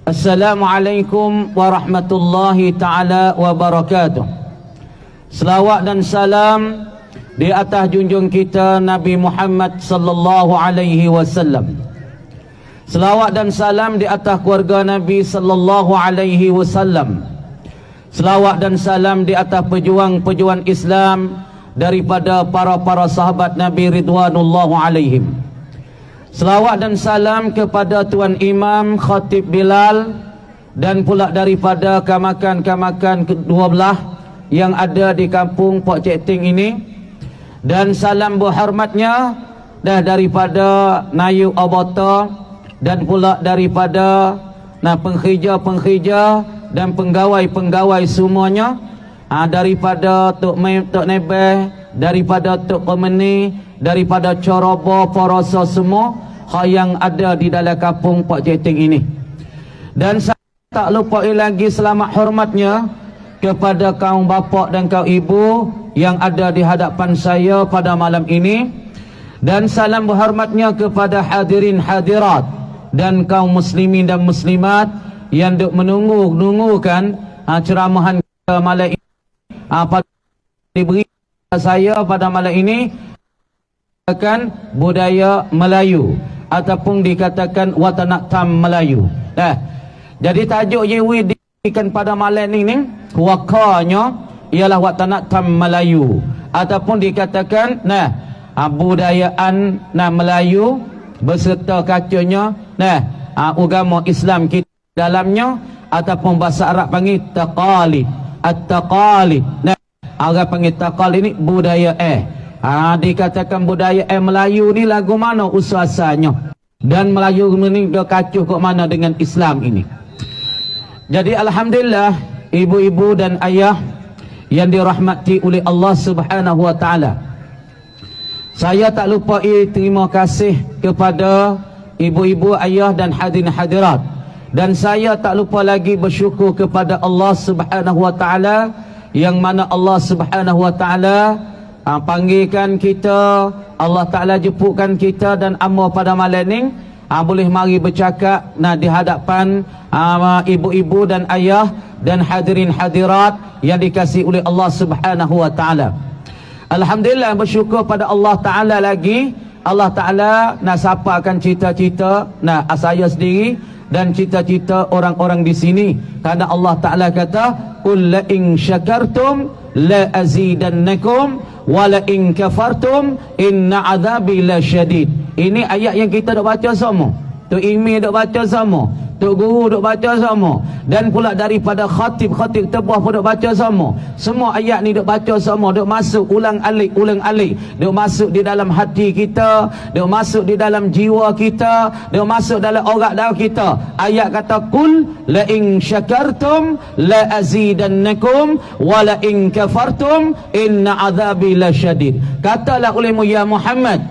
Assalamualaikum warahmatullahi ta'ala wabarakatuh. Selawat dan salam di atas junjung kita Nabi Muhammad sallallahu alaihi wasallam. Selawat dan salam di atas keluarga Nabi sallallahu alaihi wasallam. Selawat dan salam di atas pejuang-pejuang Islam daripada para sahabat Nabi ridwanullahu alaihim. Selawat dan salam kepada Tuan Imam Khatib Bilal dan pula daripada kamakan-kamakan ke-12 yang ada di kampung Pok Cek Ting ini. Dan salam berhormatnya daripada Nayu Abata dan pula daripada penghija-penghija dan penggawai-penggawai semuanya, daripada Tok Nebeh, daripada Tok Komeni, daripada Corobo, Poroso semua yang ada di dalam kampung Pok Cek Ting ini. Dan saya tak lupa lagi selamat hormatnya kepada kaum bapa dan kaum ibu yang ada di hadapan saya pada malam ini. Dan salam berhormatnya kepada hadirin hadirat dan kaum muslimin dan muslimat yang duk menunggu-nunggukan ceramahan kita malam ini, pada diberi saya pada malam ini akan budaya Melayu ataupun dikatakan Watanatam Melayu. Jadi tajuk yang diberikan pada malam ini wakarnya ialah Watanatam Melayu ataupun dikatakan budayaan Melayu beserta kacanya agama Islam kita dalamnya, ataupun bahasa Arab panggil taqalid. At-taqalid. Orang panggil taqalid ini budaya dikatakan budaya Melayu ni lagu mana usahasannya, dan Melayu ni dia kacuh kok mana dengan Islam ini. Jadi alhamdulillah ibu-ibu dan ayah yang dirahmati oleh Allah Subhanahu wa taala, saya tak lupa terima kasih kepada ibu-ibu, ayah dan hadirin hadirat, dan saya tak lupa lagi bersyukur kepada Allah Subhanahu wa taala yang mana Allah Subhanahu wa taala panggilkan kita, Allah Ta'ala jemputkan kita dan amba pada malam ni boleh mari bercakap di hadapan ibu-ibu dan ayah dan hadirin hadirat yang dikasihi oleh Allah Subhanahu wa Ta'ala. Alhamdulillah, bersyukur pada Allah Ta'ala lagi. Allah Ta'ala nak sapakan cita-cita saya sendiri dan cita-cita orang-orang di sini, karena Allah Ta'ala kata qul la in syakartum la azidannakum wa la in kafartum inna azabi lasyadid. Ini ayat yang kita dak baca semua, Tok Imi dak baca semua, Tok Guru dak baca semua, dan pula daripada khatib-khatib tebah pun dak baca semua. Semua ayat ni dak baca semua, dak masuk ulang-alik, dak masuk di dalam hati kita, dak masuk di dalam jiwa kita, dak masuk dalam orak darah kita. Ayat kata qul la in syakartum la azidannakum wa la in kafartum inna azabi lasyadid. Katalah olehmu ya Muhammad,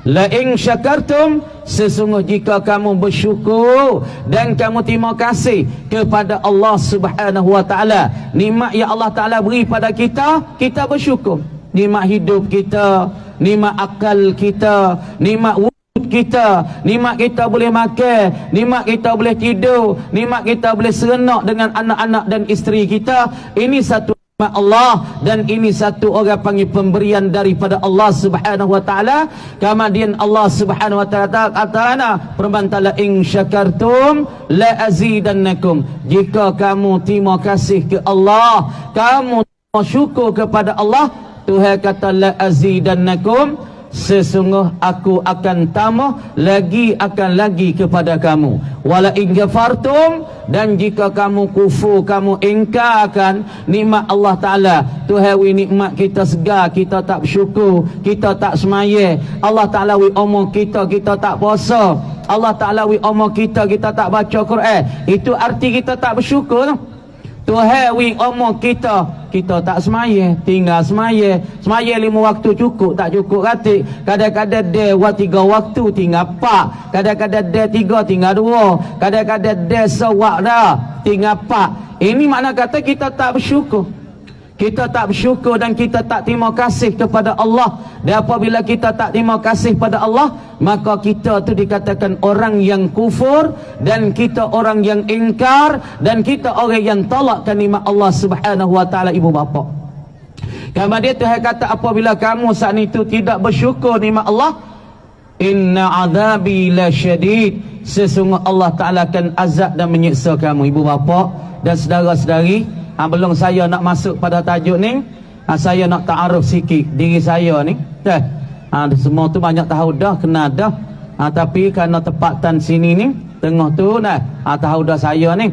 la in syakartum, sesungguh jika kamu bersyukur dan kamu terima kasih kepada Allah Subhanahu wa taala, nikmat yang Allah Taala beri pada kita, kita bersyukur. Nikmat hidup kita, nikmat akal kita, nikmat wujud kita, nikmat kita boleh makan, nikmat kita boleh tidur, nikmat kita boleh serenak dengan anak-anak dan isteri kita. Ini satu Allah, dan ini satu orang panggil pemberian daripada Allah Subhanahu wa taala. Kemudian Allah Subhanahu wa taala kata permantala in syakartum la azidannakum, jika kamu terima kasih ke Allah, kamu syukur kepada Allah, Tuhan kata la azidannakum, sesungguh aku akan tambah lagi, akan lagi kepada kamu. Wala in kafartum, dan jika kamu kufur, kamu ingkarkan nikmat Allah Ta'ala, Tuhan wi nikmat kita segar, kita tak bersyukur, kita tak semaya. Allah Ta'ala wi omong kita, kita tak puasa. Allah Ta'ala wi omong kita, kita tak baca Quran. Itu arti kita tak bersyukur. Tuhan wi omong kita, kita tak semaya, tinggal semaya. Semaya 5 waktu cukup, tak cukup ratik. Kadang-kadang dia 3 waktu tinggal 4, kadang-kadang dia 3 tinggal 2, kadang-kadang dia sewak dah tinggal 4. Ini makna kata kita tak bersyukur. kita tak bersyukur dan kita tak terima kasih kepada Allah. Dan apabila kita tak terima kasih pada Allah, maka kita tu dikatakan orang yang kufur, dan kita orang yang ingkar, dan kita orang yang tolakkan nikmat Allah Subhanahu wa taala, ibu bapa. Kemudian Tuhan kata, apabila kamu saat itu tidak bersyukur nikmat Allah, inna azabi la syadid, sesungguh Allah Ta'ala akan azab dan menyiksa kamu, ibu bapa dan saudara-saudari. Belum saya nak masuk pada tajuk ni, saya nak ta'aruf sikit diri saya ni. Semua tu banyak tahu dah, kenal dah. Tapi kerana tempatan sini ni, tengah tu tahu dah saya ni.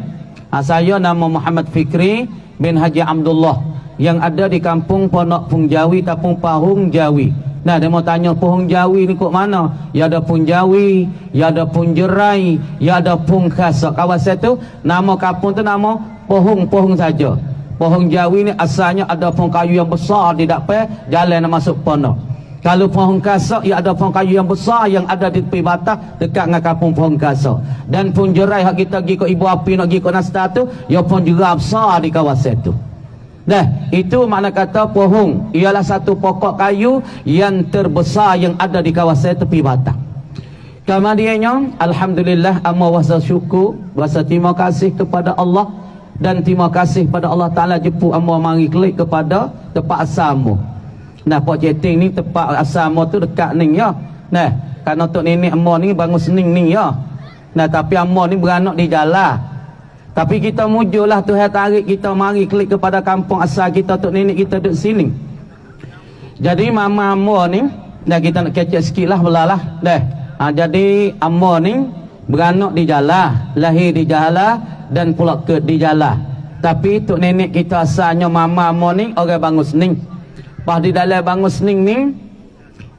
Saya nama Muhammad Fikri bin Haji Abdullah, yang ada di kampung Pondok Pung Jawi, Tapung Pahung Jawi. Dia mau tanya Pung Jawi ni kok mana? Ya ada Pung Jawi, ya ada Pung Jerai, ya ada Pung Khasa. Kawasan tu nama kampung tu nama Pohong saja. Pohong Jawi ni asalnya ada pohon kayu yang besar di depan jalan nak masuk pondok. Kalau pohon Kasak, ia ada pohon kayu yang besar yang ada di tepi batas dekat dengan kampung Pohon Kasak. Dan Pohon Jerai hak kita pergi ke Ibu Api nak pergi ke Nastar tu, ia pohon jerai besar di kawasan tu. Itu makna kata pohon ialah satu pokok kayu yang terbesar yang ada di kawasan tepi batas. Kemudiannya, alhamdulillah, amma wasa syukur, wasa terima kasih kepada Allah, dan terima kasih pada Allah Ta'ala jemput amma mari klik kepada tempat asalmu. Pok Jeting ni tempat asalmu tu dekat ni ya. Kerana tok nenek amma ni bangun sening ni ya. Tapi amma ni beranak di jalan. Tapi kita mujurlah Tuhan tarik kita mari klik kepada kampung asal kita, tok nenek kita duduk sini. Jadi mama amma ni, kita nak kecek sikit lah belalah. Jadi amma ni beranak di jalan, lahir di jalan, dan pula ke di jalan. Tapi tok nenek kita asalnya mama mo ni orang Bangun Sening. Pas di dalam Bangun Sening ni,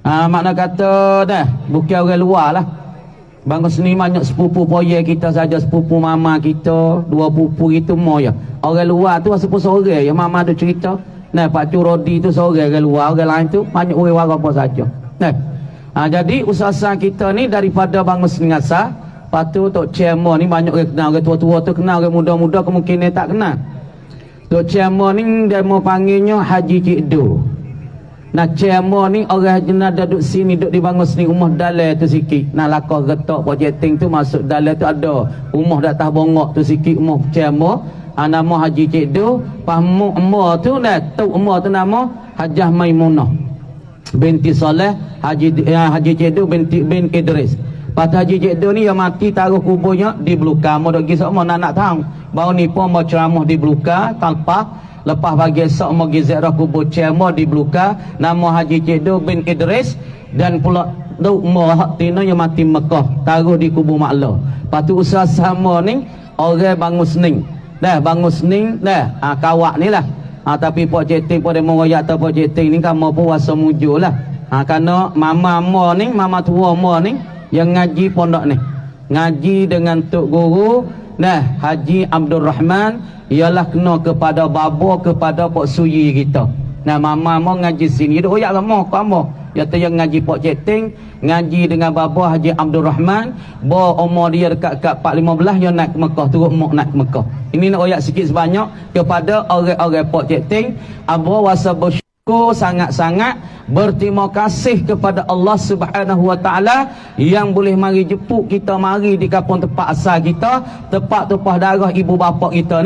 makna kata bukan orang luar lah. Bangun Sening banyak sepupu poye kita saja, sepupu mama kita, dua pupu itu mo ya. Orang luar tu sepupu sore ya, mama ada cerita. Pak Curodi tu sore orang luar, orang lain tu banyak orang warga apa saja. Jadi usaha kita ni daripada Bangun Sening asal. Lepas tu Tok Cemo ni banyak orang kenal, orang tua-tua tu kenal, orang muda-muda kemungkinan tak kenal. Tok Cemo ni dia mau panggilnya Haji Cik Do. Cemo ni orang jenah duduk sini, duduk di Bangun Sening, rumah dalai tu sikit. Lakar getok Pok Jeting tu masuk dalai tu ada rumah di atas bongok tu sikit, rumah Cemo. Nama Haji Cik Do. Pahmu emma tu tu emma tu nama Hajah Maimunah binti Saleh, Haji Cik Do bin Idris. Patah Haji Cik Do ni yang mati taruh kuburnya di Belukar. Mau dok gisok mau nak tahu. Baru ni pun mau ceramah di Belukar tanpa lepas bagi esok mau ziarah kubur Cemo di Belukar. Nama Haji Cik Do bin Idris, dan pula duk mau hak tina yang mati Mekah taruh di kubur Maklah. Patu usaha sama ni orang Bangun Sening. Bangun Sening kawak ni lah. Tapi Pok Jeting pun dia mengoyak atau Pok Jeting ni kan mau puasa mujur lah. Kerana mama mo ni, mama tua mo ni yang ngaji pondok ni, ngaji dengan Tok Guru Haji Abdul Rahman, ialah kena kepada babo, kepada Pok Suyi kita. Mama mau ngaji sini dia oyak lama kamu ya tu yang ngaji Pok Jeting, ngaji dengan babo Haji Abdul Rahman. Umur dia dekat 4-15 yang naik ke Mekah, turut muk naik ke Mekah. Ini nak oyak sikit sebanyak kepada orang-orang Pok Jeting. Abo wasa sangat-sangat berterima kasih kepada Allah Subhanahu wa taala yang boleh mari jemput kita mari di kampung tempat asal kita, tempat tumpah darah ibu bapa kita.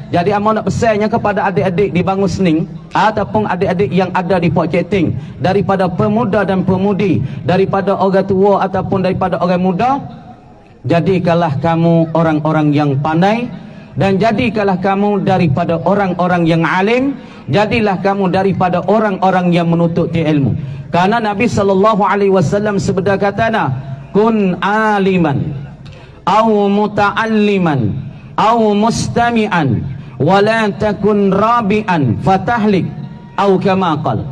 Jadi amal nak pesannya kepada adik-adik di Bangun Sening ataupun adik-adik yang ada di Pok Jeting, daripada pemuda dan pemudi, daripada orang tua ataupun daripada orang muda, jadikanlah kamu orang-orang yang pandai, dan jadikanlah kamu daripada orang-orang yang alim, jadilah kamu daripada orang-orang yang menuntut ilmu. Karena Nabi SAW sebeda katana, kun aliman au muta'alliman au mustami'an wala takun rabi'an fatahlik au kama qala.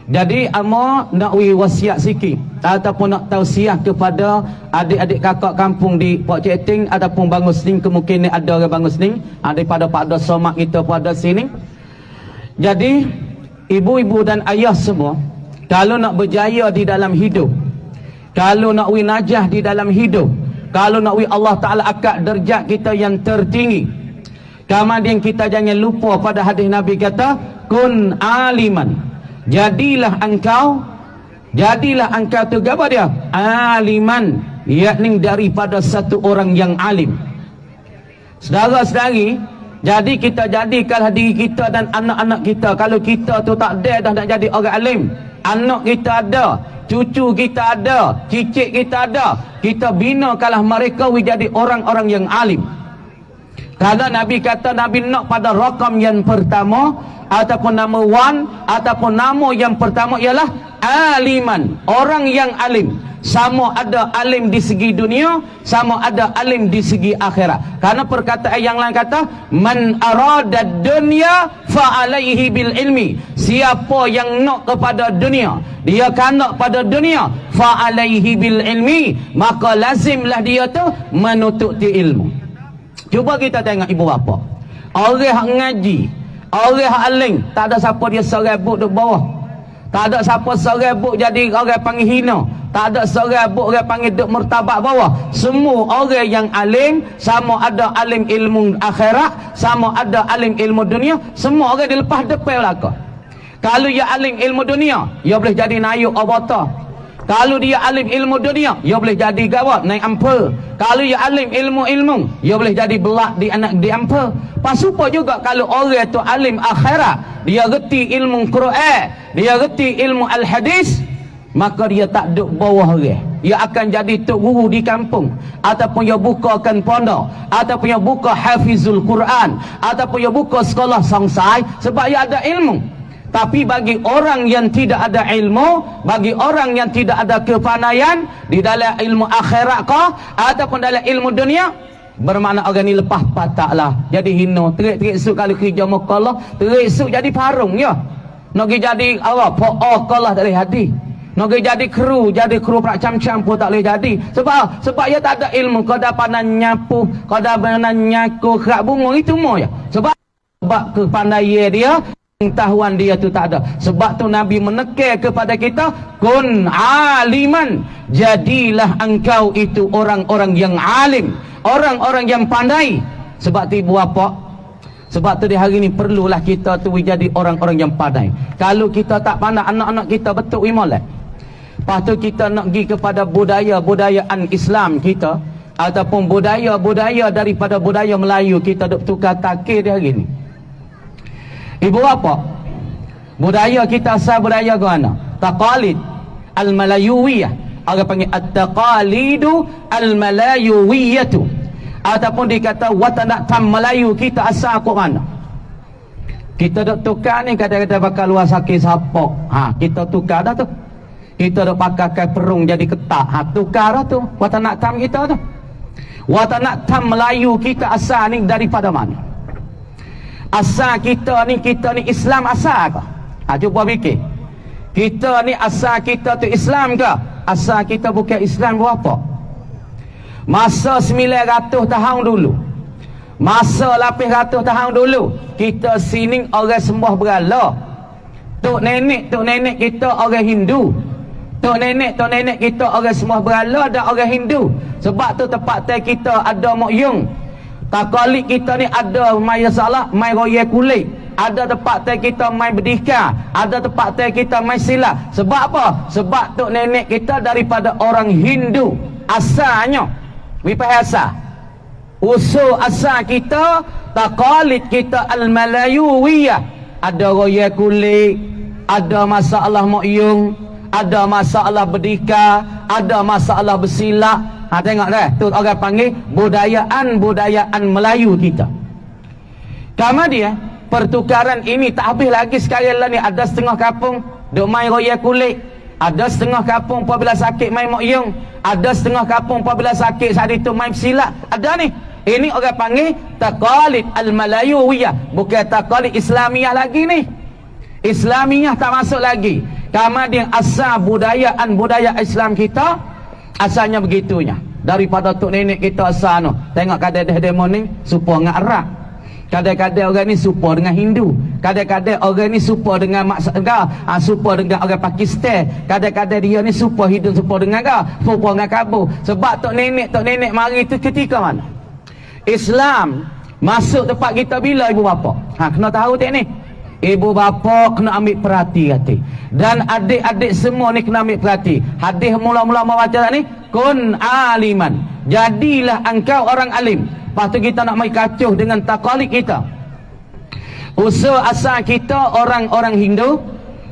Jadi amo nak wasiat sikit ataupun nak tausiah kepada adik-adik kakak kampung di Pok Jeting ataupun Bangun Sening, kemungkinan ada orang Bangun Sening daripada Pak Dos Somak kita pada sini. Jadi ibu-ibu dan ayah semua, kalau nak berjaya di dalam hidup, kalau nak najah di dalam hidup, kalau nak Allah Ta'ala angkat derajat kita yang tertinggi, Kemudian kita jangan lupa pada hadis Nabi kata, kun aliman. Jadilah engkau tu apa dia? Aliman, yakni daripada satu orang yang alim. Saudara-saudari, jadi kita jadikanlah diri kita dan anak-anak kita. Kalau kita tu tak ada dah nak jadi orang alim, anak kita ada, cucu kita ada, cicit kita ada, kita binakanlah mereka jadi orang-orang yang alim. Kalau Nabi kata, Nabi nak pada rakam yang pertama ataupun nama one ataupun nama yang pertama ialah aliman, orang yang alim. Sama ada alim di segi dunia, sama ada alim di segi akhirat. Karena perkataan yang lain kata, man arada dunya fa alaihi bil ilmi. Siapa yang nak kepada dunia, dia nak pada dunia, fa alaihi bil ilmi, maka lazimlah dia tu menututi ilmu. Cuba kita tengok ibu bapa, orang hak ngaji, orang hak alim, tak ada siapa dia serabut di bawah. Tak ada siapa serabut jadi orang panggil hina. Tak ada serabut orang panggil duk martabat bawah. Semua orang yang alim, sama ada alim ilmu akhirat, sama ada alim ilmu dunia, semua orang dilepas depan belaka. Kalau dia alim ilmu dunia, dia boleh jadi naik abata. Kalau dia alim ilmu dunia, dia boleh jadi gawat naik ampel. Kalau dia alim ilmu, dia boleh jadi belak di anak di ampel. Pasupa juga kalau orang tu alim akhirat, dia reti ilmu Quran, dia reti ilmu al-hadis, maka dia tak duduk bawah orang. Dia akan jadi tok guru di kampung, ataupun dia bukakan pondok, ataupun dia buka hafizul Quran, ataupun dia buka sekolah sangsai, sebab dia ada ilmu. Tapi bagi orang yang tidak ada ilmu, bagi orang yang tidak ada kepandaian di dalam ilmu akhirat kah ataupun dalam ilmu dunia, bermakna orang ni lepas pataklah, jadi hina. Terik-terik esok kalau kerja muka Allah, terik esok jadi parung ya. Nak jadi apa? Pokoklah dari hati. Nak jadi kru macam-macam pun tak boleh jadi. Sebab dia tak ada ilmu. Kau dah pandai nyapu, kau dah pandai nyaku kerak bunga, itu semua ya. Sebab kepandaian dia, pengetahuan dia tu tak ada. Sebab tu Nabi menekan kepada kita, kun aliman, jadilah engkau itu orang-orang yang alim, orang-orang yang pandai. Sebab tu ibu bapa, sebab tu di hari ni perlulah kita tu jadi orang-orang yang pandai. Kalau kita tak pandai, anak-anak kita betul imalah. Lepas tu kita nak pergi kepada budayaan Islam kita, ataupun budaya daripada budaya Melayu kita duk tukar takir di hari ni. Ibu bapa, budaya kita asal budaya ke mana? Taqalid al-malayuwiyah. Orang panggil at-taqalidu al-malayuwiyatu. Ataupun dikata watanatam Melayu kita asal ke mana? Kita duk tukar ni kata-kata bakal luar sakit sapok. Kita tukar dah tu. Kita duk pakai perung jadi ketak. Tukar dah tu watanatam kita tu. Watanatam Melayu kita asal ni daripada mana? Asal kita ni Islam asal ke? Cuba fikir. Kita ni asal kita tu Islam ke? Asal kita bukan Islam berapa? Masa 900 tahun dulu, masa 800 tahun dulu, kita sini orang sembah berhala. Tok nenek kita orang Hindu. Tok nenek kita orang sembah berhala dan orang Hindu. Sebab tu tempat kita ada mokyung. Takalik kita ni ada mai salah, mai royak kulit. Ada tempat kita mai berdikar, ada tempat kita mai silat. Sebab apa? Sebab tok nenek kita daripada orang Hindu asalnya. Wipahasa. Usul asal kita, taqalid kita al-malayuwiyah. Ada royak kulit, ada masalah mokyung, ada masalah berdikar, ada masalah bersilat. Tengok dah, tu orang panggil budayaan Melayu kita. Kemudian pertukaran ini tak habis lagi sekali lah ni. Ada setengah kampung duk main royak kulit, ada setengah kampung apabila sakit main mokyung, ada setengah kampung apabila sakit saat itu main silat. Ada ni. Ini orang panggil taqalid al-malayuwiyah, bukan taqalid Islamiyah lagi ni. Islamiyah tak masuk lagi. Kemudian asal budaya Islam kita asalnya begitunya. Daripada tok nenek kita asal no. Tengok kadang-kadang demo ni serupa dengan Arab. Kadang-kadang orang ni serupa dengan Hindu. Kadang-kadang orang ni serupa dengan serupa dengan orang Pakistan. Kadang-kadang dia ni serupa Hindu, serupa dengan Kabul. Sebab tok nenek mari itu ketika mana? Islam Masuk tempat kita bila ibu bapa? Kena tahu tak ni? Ibu bapa kena ambil perhati hati. Dan adik-adik semua ni kena ambil perhati. Hadis mula-mula membaca ni, kun aliman. Jadilah engkau orang alim. Lepas tu kita nak main kacuh dengan taqalid kita. Usul asal kita orang-orang Hindu.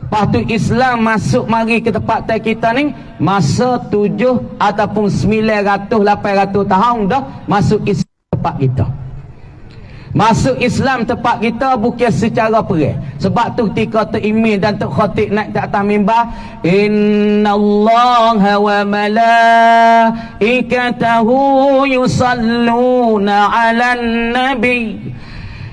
Lepas tu Islam masuk mari ke tempat kita ni masa 7 ataupun 900 800 tahun dah masuk Islam tempat kita. Masuk Islam tempat kita bukan secara perih. Sebab tu ketika Tok Imam dan Tok Khatib naik ke atas mimbar, innallaha wa malaikatahu yusalluna 'alan nabi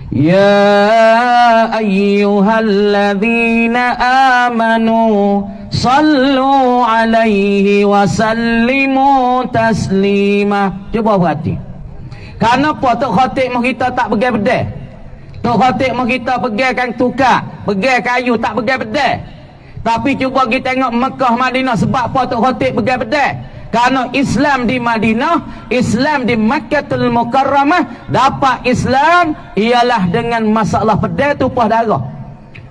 ya ayyuhalladzina amanu sallu 'alaihi wa sallimu taslima. Cuba perhati. Kenapa Tok Khatib mau kita tak pegang pedang? Tok Khatib mau kita pegangkan tukar, pegang kayu, tak pegang pedang. Tapi cuba kita tengok Mekah Madinah, sebab apa Tok Khatib pegang pedang? Kerana Islam di Madinah, Islam di Makkatul Mukarramah, dapat Islam ialah dengan masalah pedang tumpah darah.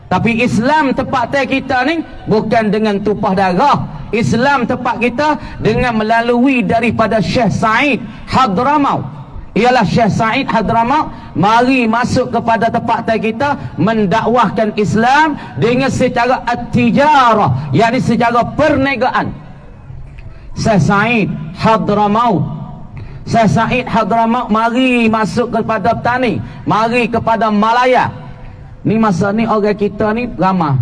Tapi Islam tempat kita ni bukan dengan tumpah darah. Islam tempat kita dengan melalui daripada Syekh Said Hadramaut. Ialah Syekh Said Hadramaut mari masuk kepada tempat kita mendakwahkan Islam dengan secara at-tijarah, yakni secara perniagaan. Syekh Said Hadramaut, Syekh Said Hadramaut mari masuk kepada petani, mari kepada Malaya. Ni masa ni orang kita ni ramah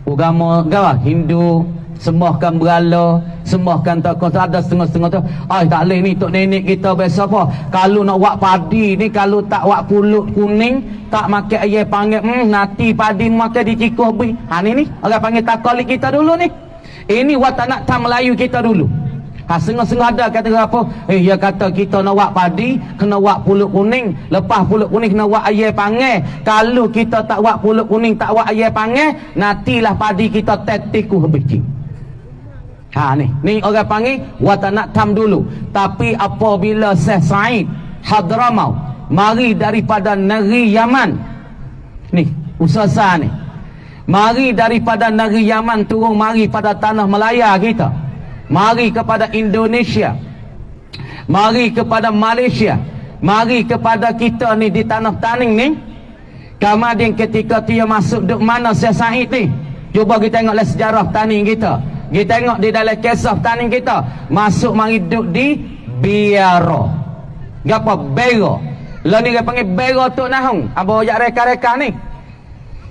agama Hindu, sembahkan berhala, sembahkan tokoh. Ada setengah-setengah tu, tak boleh ni tok nenek kita biasa apa, kalau nak buat padi ni, kalau tak buat pulut kuning, tak makan ayam panggil nanti padi makan dicikuh bi. Ni orang panggil taqalid kita dulu ni. Ini watanak tam Melayu kita dulu. Setengah-setengah ada kata apa, dia kata kita nak buat padi kena buat pulut kuning, lepas pulut kuning kena buat ayam panggil. Kalau kita tak buat pulut kuning, tak buat ayam panggil, nantilah padi kita tetiku habis. Ni orang panggil watanak tam dulu. Tapi apabila Syekh Said Hadramaut mari daripada negeri Yaman, ni usaha ni, mari daripada negeri Yaman turun mari pada tanah Melaya kita, mari kepada Indonesia, mari kepada Malaysia, mari kepada kita ni di tanah Taning ni. Kemudian ketika dia masuk duk mana Syekh Said ni, cuba kita tengoklah sejarah Taning kita. Kita tengok di dalam kisah Taning kita, masuk mari duduk di Biaro. Gapa Bero? Lah ni dia panggil Bero Tok Nahung. Apa ajak reka-reka ni?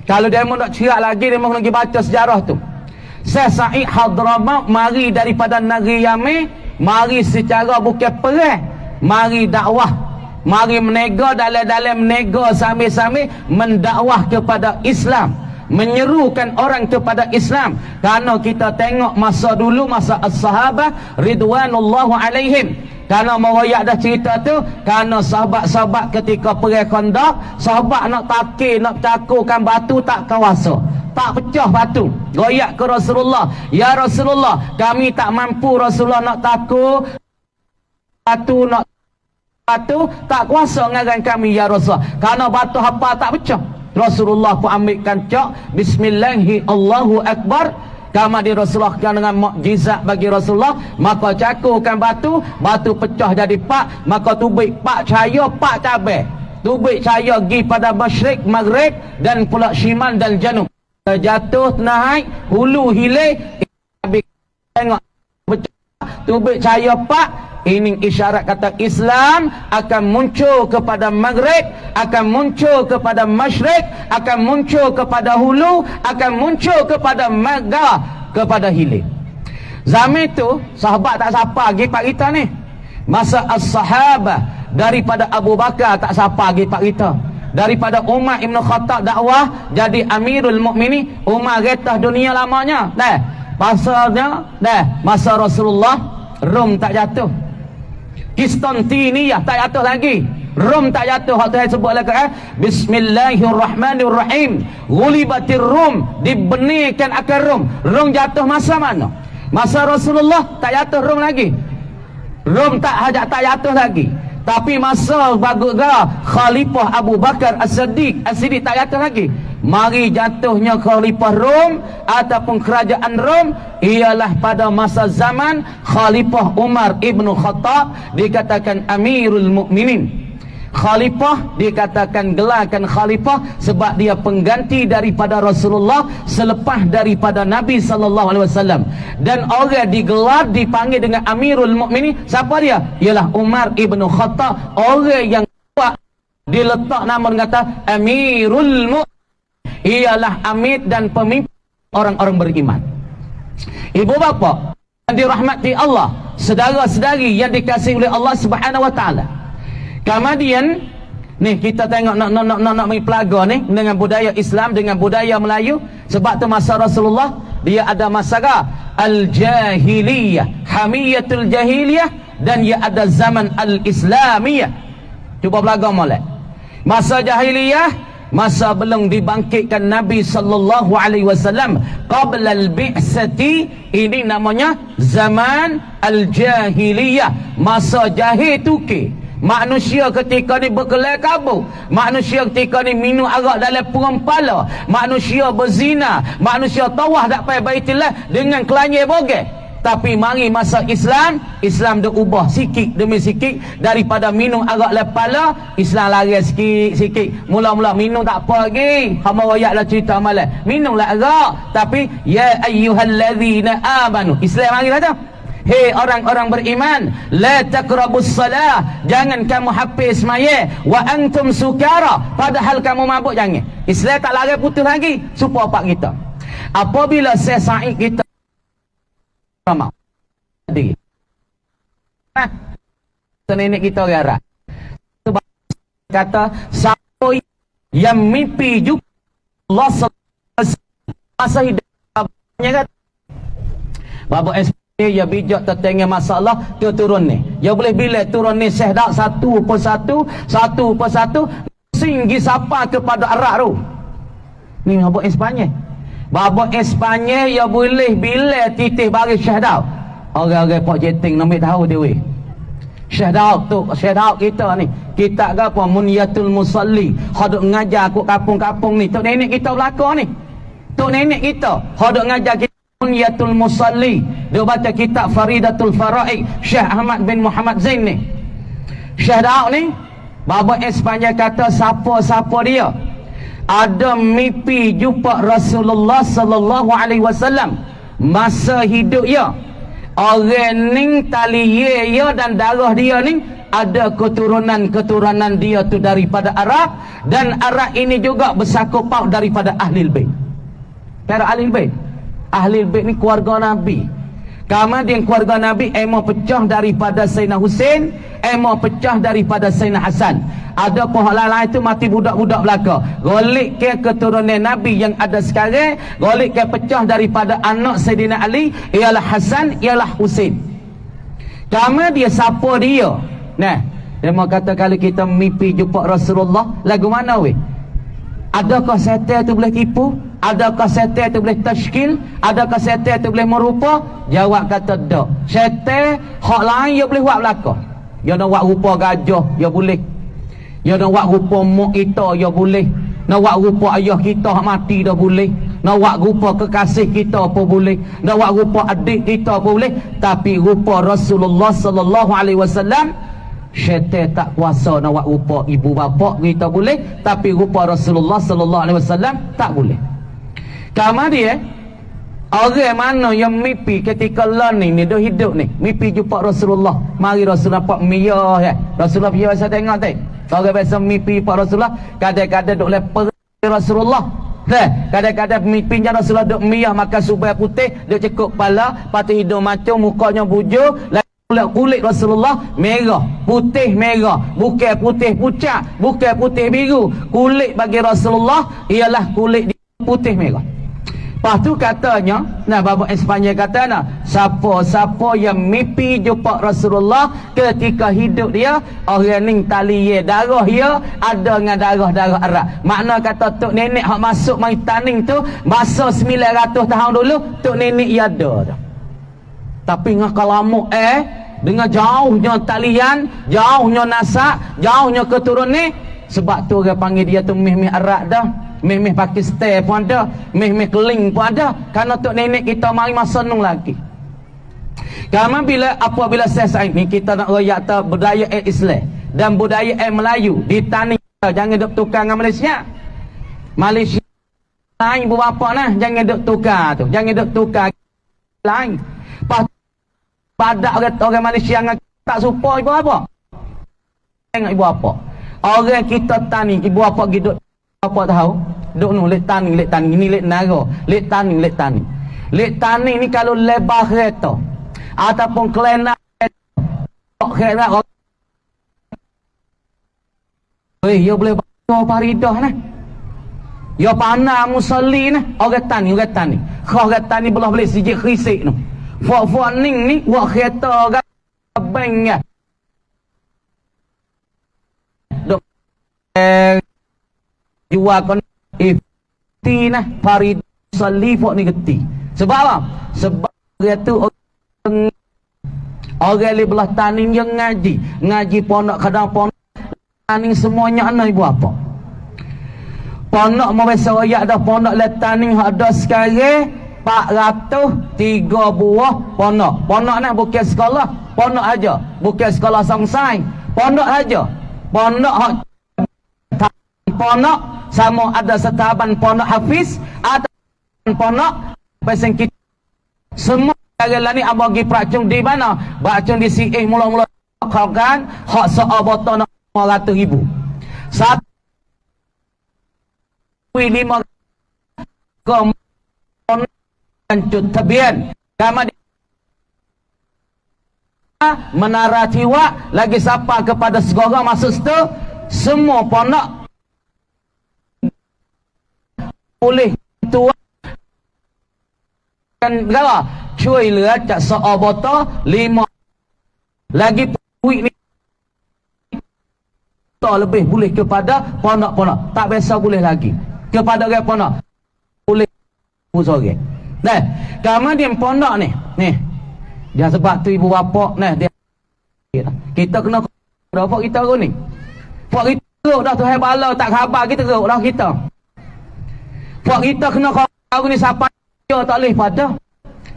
Kalau dia mau nak cerak lagi, dia mau lagi baca sejarah tu. Syekh Said Hadramaut mari daripada negeri Yaman, mari secara bukan perang, mari dakwah, mari menega dalam-dalam menega sambil-sambil mendakwah kepada Islam, menyerukan orang kepada Islam. Kerana kita tengok masa dulu, masa as-sahabah ridwanullahu alaihim, kerana meroyak dah cerita tu, kerana sahabat-sahabat ketika perang Khandaq, sahabat nak takir, nak cakurkan batu tak kuasa, tak pecah batu, royak ke Rasulullah, ya Rasulullah, kami tak mampu Rasulullah nak takur batu, nak batu tak kuasa dengan kami ya Rasulullah, kerana batu apa tak pecah. Rasulullah pun ambilkan cak, bismillahi Allahu Akbar. Kemudian Rasulullah dengan mukjizat bagi Rasulullah, maka cakurkan batu, batu pecah jadi pak, maka tubik pak cahaya, pak cabai, tubik cahaya pergi pada masyrik, maghrib dan pula shimal dan janub. Jatuh naik, hulu hilir, tengok pecah, tubik cahaya pak. Ini isyarat kata Islam akan muncul kepada maghrib, akan muncul kepada masyrik, akan muncul kepada hulu, akan muncul kepada maghrib, kepada hilir. Zaman itu sahabat tak siapa lagi pak kita ni. Masa as-sahabah daripada Abu Bakar tak siapa lagi pak kita. Daripada Umar Ibn Khattab dakwah jadi Amirul Mukminin, Umar retah dunia lamanya. Pasalnya masa Rasulullah Rom tak jatuh, Konstantinia tak jatuh lagi, Rom tak jatuh. Waktu saya sebut lagi Bismillahirrahmanirrahim, ghulibatir Rum, dibenarkan akan Rom. Rom jatuh masa mana? Masa Rasulullah tak jatuh Rom lagi. Rom tak jatuh lagi. Tapi masa bagus Khalifah Abu Bakar As-Siddiq tak kata lagi. Mari jatuhnya Khalifah Rom ataupun kerajaan Rom ialah pada masa zaman Khalifah Umar Ibn Khattab, dikatakan Amirul Mukminin. Khalifah dikatakan gelarkan khalifah sebab dia pengganti daripada Rasulullah selepas daripada Nabi SAW. Dan orang digelar dipanggil dengan Amirul Mukminin. Siapa dia? Ialah Umar Ibn Khattab. Orang yang kuat diletak nama dengan kata Amirul Mukminin, ialah amir dan pemimpin orang-orang beriman. Ibu bapa yang dirahmati Allah, saudara-saudari yang dikasihi oleh Allah Subhanahu wa taala. Kemudian ni kita tengok nak pelaga ni dengan budaya Islam dengan budaya Melayu. Sebab tu masa Rasulullah dia ada masalah al-jahiliyah, hamiyatul jahiliyah, dan dia ada zaman al-islamiyah. Cuba pelaga molek. Masa jahiliyah, masa belum dibangkitkan Nabi sallallahu alaihi wasallam, qabla al-bi'sati, ini namanya zaman al-jahiliyah, masa jahil tuki. Manusia ketika ni berkelai kabur, manusia ketika ni minum arak dalam perang pala, manusia berzina, manusia tawah tak payah Baitullah dengan kelanyai bogeh. Tapi mari masa Islam, Islam dah ubah sikit demi sikit. Daripada minum arak lepala, Islam lari sikit-sikit. Mula-mula minum tak apa lagi. Hamba royak lah cerita malam. Minumlah arak. Tapi, ya ayyuhallazina amanu. Islam mari lah tu. Hei orang-orang beriman, la taqrabus salah, jangan kamu hafiz semaya, wa antum sukara, padahal kamu mabuk, jangan. Islam tak lari putus lagi supaya pak kita. Apabila saya Said kita ramah diri, nenek kita garah. Sebab kata siapa yang mimpi juga Allah masa hidupnya, Bapa ya bijak tertengah masalah dia turun ni. Ya boleh bila turun ni sehdak satu persatu singgi sapa kepada Arab tu. Ni Bapa Espanyol. Bapa Espanyol ya boleh bila titih bagi sehdak. Orang-orang pak jeting nak tahu dia weh. Sehdak tu, sehdak kita ni. Kita gapo Munyatul Musalli. Hodok ngajar kat kampung-kampung ni. Tok nenek kita belaka ni. Tok nenek kita hodok ngajar kita Munyatul Musalli. Dia baca kitab Faridatul Faraid Syekh Ahmad bin Muhammad Zain ni. Syekh Daud ni, Bapa Espanyol kata siapa-siapa dia ada mimpi jumpa Rasulullah sallallahu alaihi wasallam masa hidup dia, orang ni tali dia dan darah dia ni ada keturunan dia tu daripada Arab, dan Arab ini juga bersangkut paut daripada Ahlul Bait. Kira Ahlul Bait, Ahlul Bait ni keluarga Nabi. Kemudian keluarga Nabi emang pecah daripada Sayyidina Husain, emang pecah daripada Sayyidina Hasan. Ada pohon lain itu mati budak-budak belaka. Golik ke keturunan Nabi yang ada sekarang, golik ke pecah daripada anak Sayyidina Ali, ialah Hasan, ialah Husain. Kemudian siapa dia? Nah, dia mau kata kalau kita mimpi jumpa Rasulullah, lagu mana weh? Adakah setan tu boleh tipu? Adakah setan tu boleh tashkil? Adakah setan tu boleh merupa? Jawab kata tak. Setan hak lain dia boleh buat belaka. Dia nak buat rupa gajah, dia boleh. Dia nak buat rupa mak kita, dia boleh. Nak buat rupa ayah kita hak mati, dia boleh. Nak buat rupa kekasih kita pun boleh. Nak buat rupa adik kita pun boleh. Tapi rupa Rasulullah sallallahu alaihi wasallam, syaitan tak kuasa nak buat rupa ibu bapa kita boleh, tapi rupa Rasulullah sallallahu alaihi wasallam tak boleh. Kemudian orang mana yang mimpi ketika learning ni dia hidup ni, mimpi jumpa Rasulullah, mari Rasulullah pak miyah ya. Rasulullah biasa tengok tak? Orang biasa mimpi pak Rasulullah, kadang-kadang duk leper Rasulullah. Kadang-kadang mimpinya Rasulullah duk miyah makan subai putih, dia cekuk kepala, patut hidung macam, mukanya bujur, kulit Rasulullah merah, putih merah, bukan putih pucat, bukan putih biru. Kulit bagi Rasulullah ialah kulit putih merah. Lepas tu katanya, nah Bapa Espanyol kata nak, siapa-siapa yang mimpi jumpa Rasulullah ketika hidup dia, orang ni tali ye darah dia ada dengan darah-darah Arab. Makna kata tok nenek hak masuk mai taning tu masa 900 tahun dulu, tok nenek ia ada dah. Tapi ngak lama dengan jauhnya talian, jauhnya nasak, jauhnya keturunan. Sebab tu orang panggil dia tu meh-meh Arab dah, meh-meh Pakistan pun ada, meh-meh Keling pun ada. Kerana tok nenek kita mari masa nung lagi. Karena apabila saya ni kita nak royak tak budaya Islam dan budaya Melayu di tanah kita, jangan duk tukar dengan Malaysia. Malaysia lain berapa nah, jangan duk tukar tu, jangan duk tukar lain. Pas badak orang Malaysia dengan tak serupa ibu apa? Tengok ibu apa? Orang kita tani ibu apa gitu apa tahu? Duk nu lek tani ini lek nara, lek tani. Lek tani ni kalau lebar kereta ataupun kelena kereta yo boleh bawa paridah nah. Yo panah musalli nah, orang tani. Orang tani belah boleh sijik krisik noh. Fok ning ni wak kereta orang bank ya. Dok jual kon ifti nah pari salli fok ni geti. Sebab apa? Sebab dia tu orang li belah tani yang ngaji pondok kadang pondok tani semuanya ana ibu apa? Pondok mau biasa royak dah pondok le tani hak ada sekarang 403 buah pondok. Pondok ni bukan sekolah, pondok aja. Bukan sekolah songsai, pondok aja. Pondok hak pondok sama ada setaban pondok hafiz, ada pondok pasang kita semua segala ni abang pergi peracung di mana? Peracung di CA mula-mula kan hak seabota nak 500,000. 1.5 cut tabian kama menara tiwa lagi sapa kepada segala masuk situ semua pondok boleh tua kan berapa cuy lihat cak seabota 5 lagi puik ni lebih boleh kepada pondok-pondok tak biasa boleh lagi kepada orang pondok boleh sore. Nah, kemudian pondok ni. Dia sebab tu ibu bapa nah dia kita kena apa kita ni. Pak kita teruk dah tu hai bala tak khabar kita teruk dah kita. Pak kita kena kau ni siapa tak leh pada.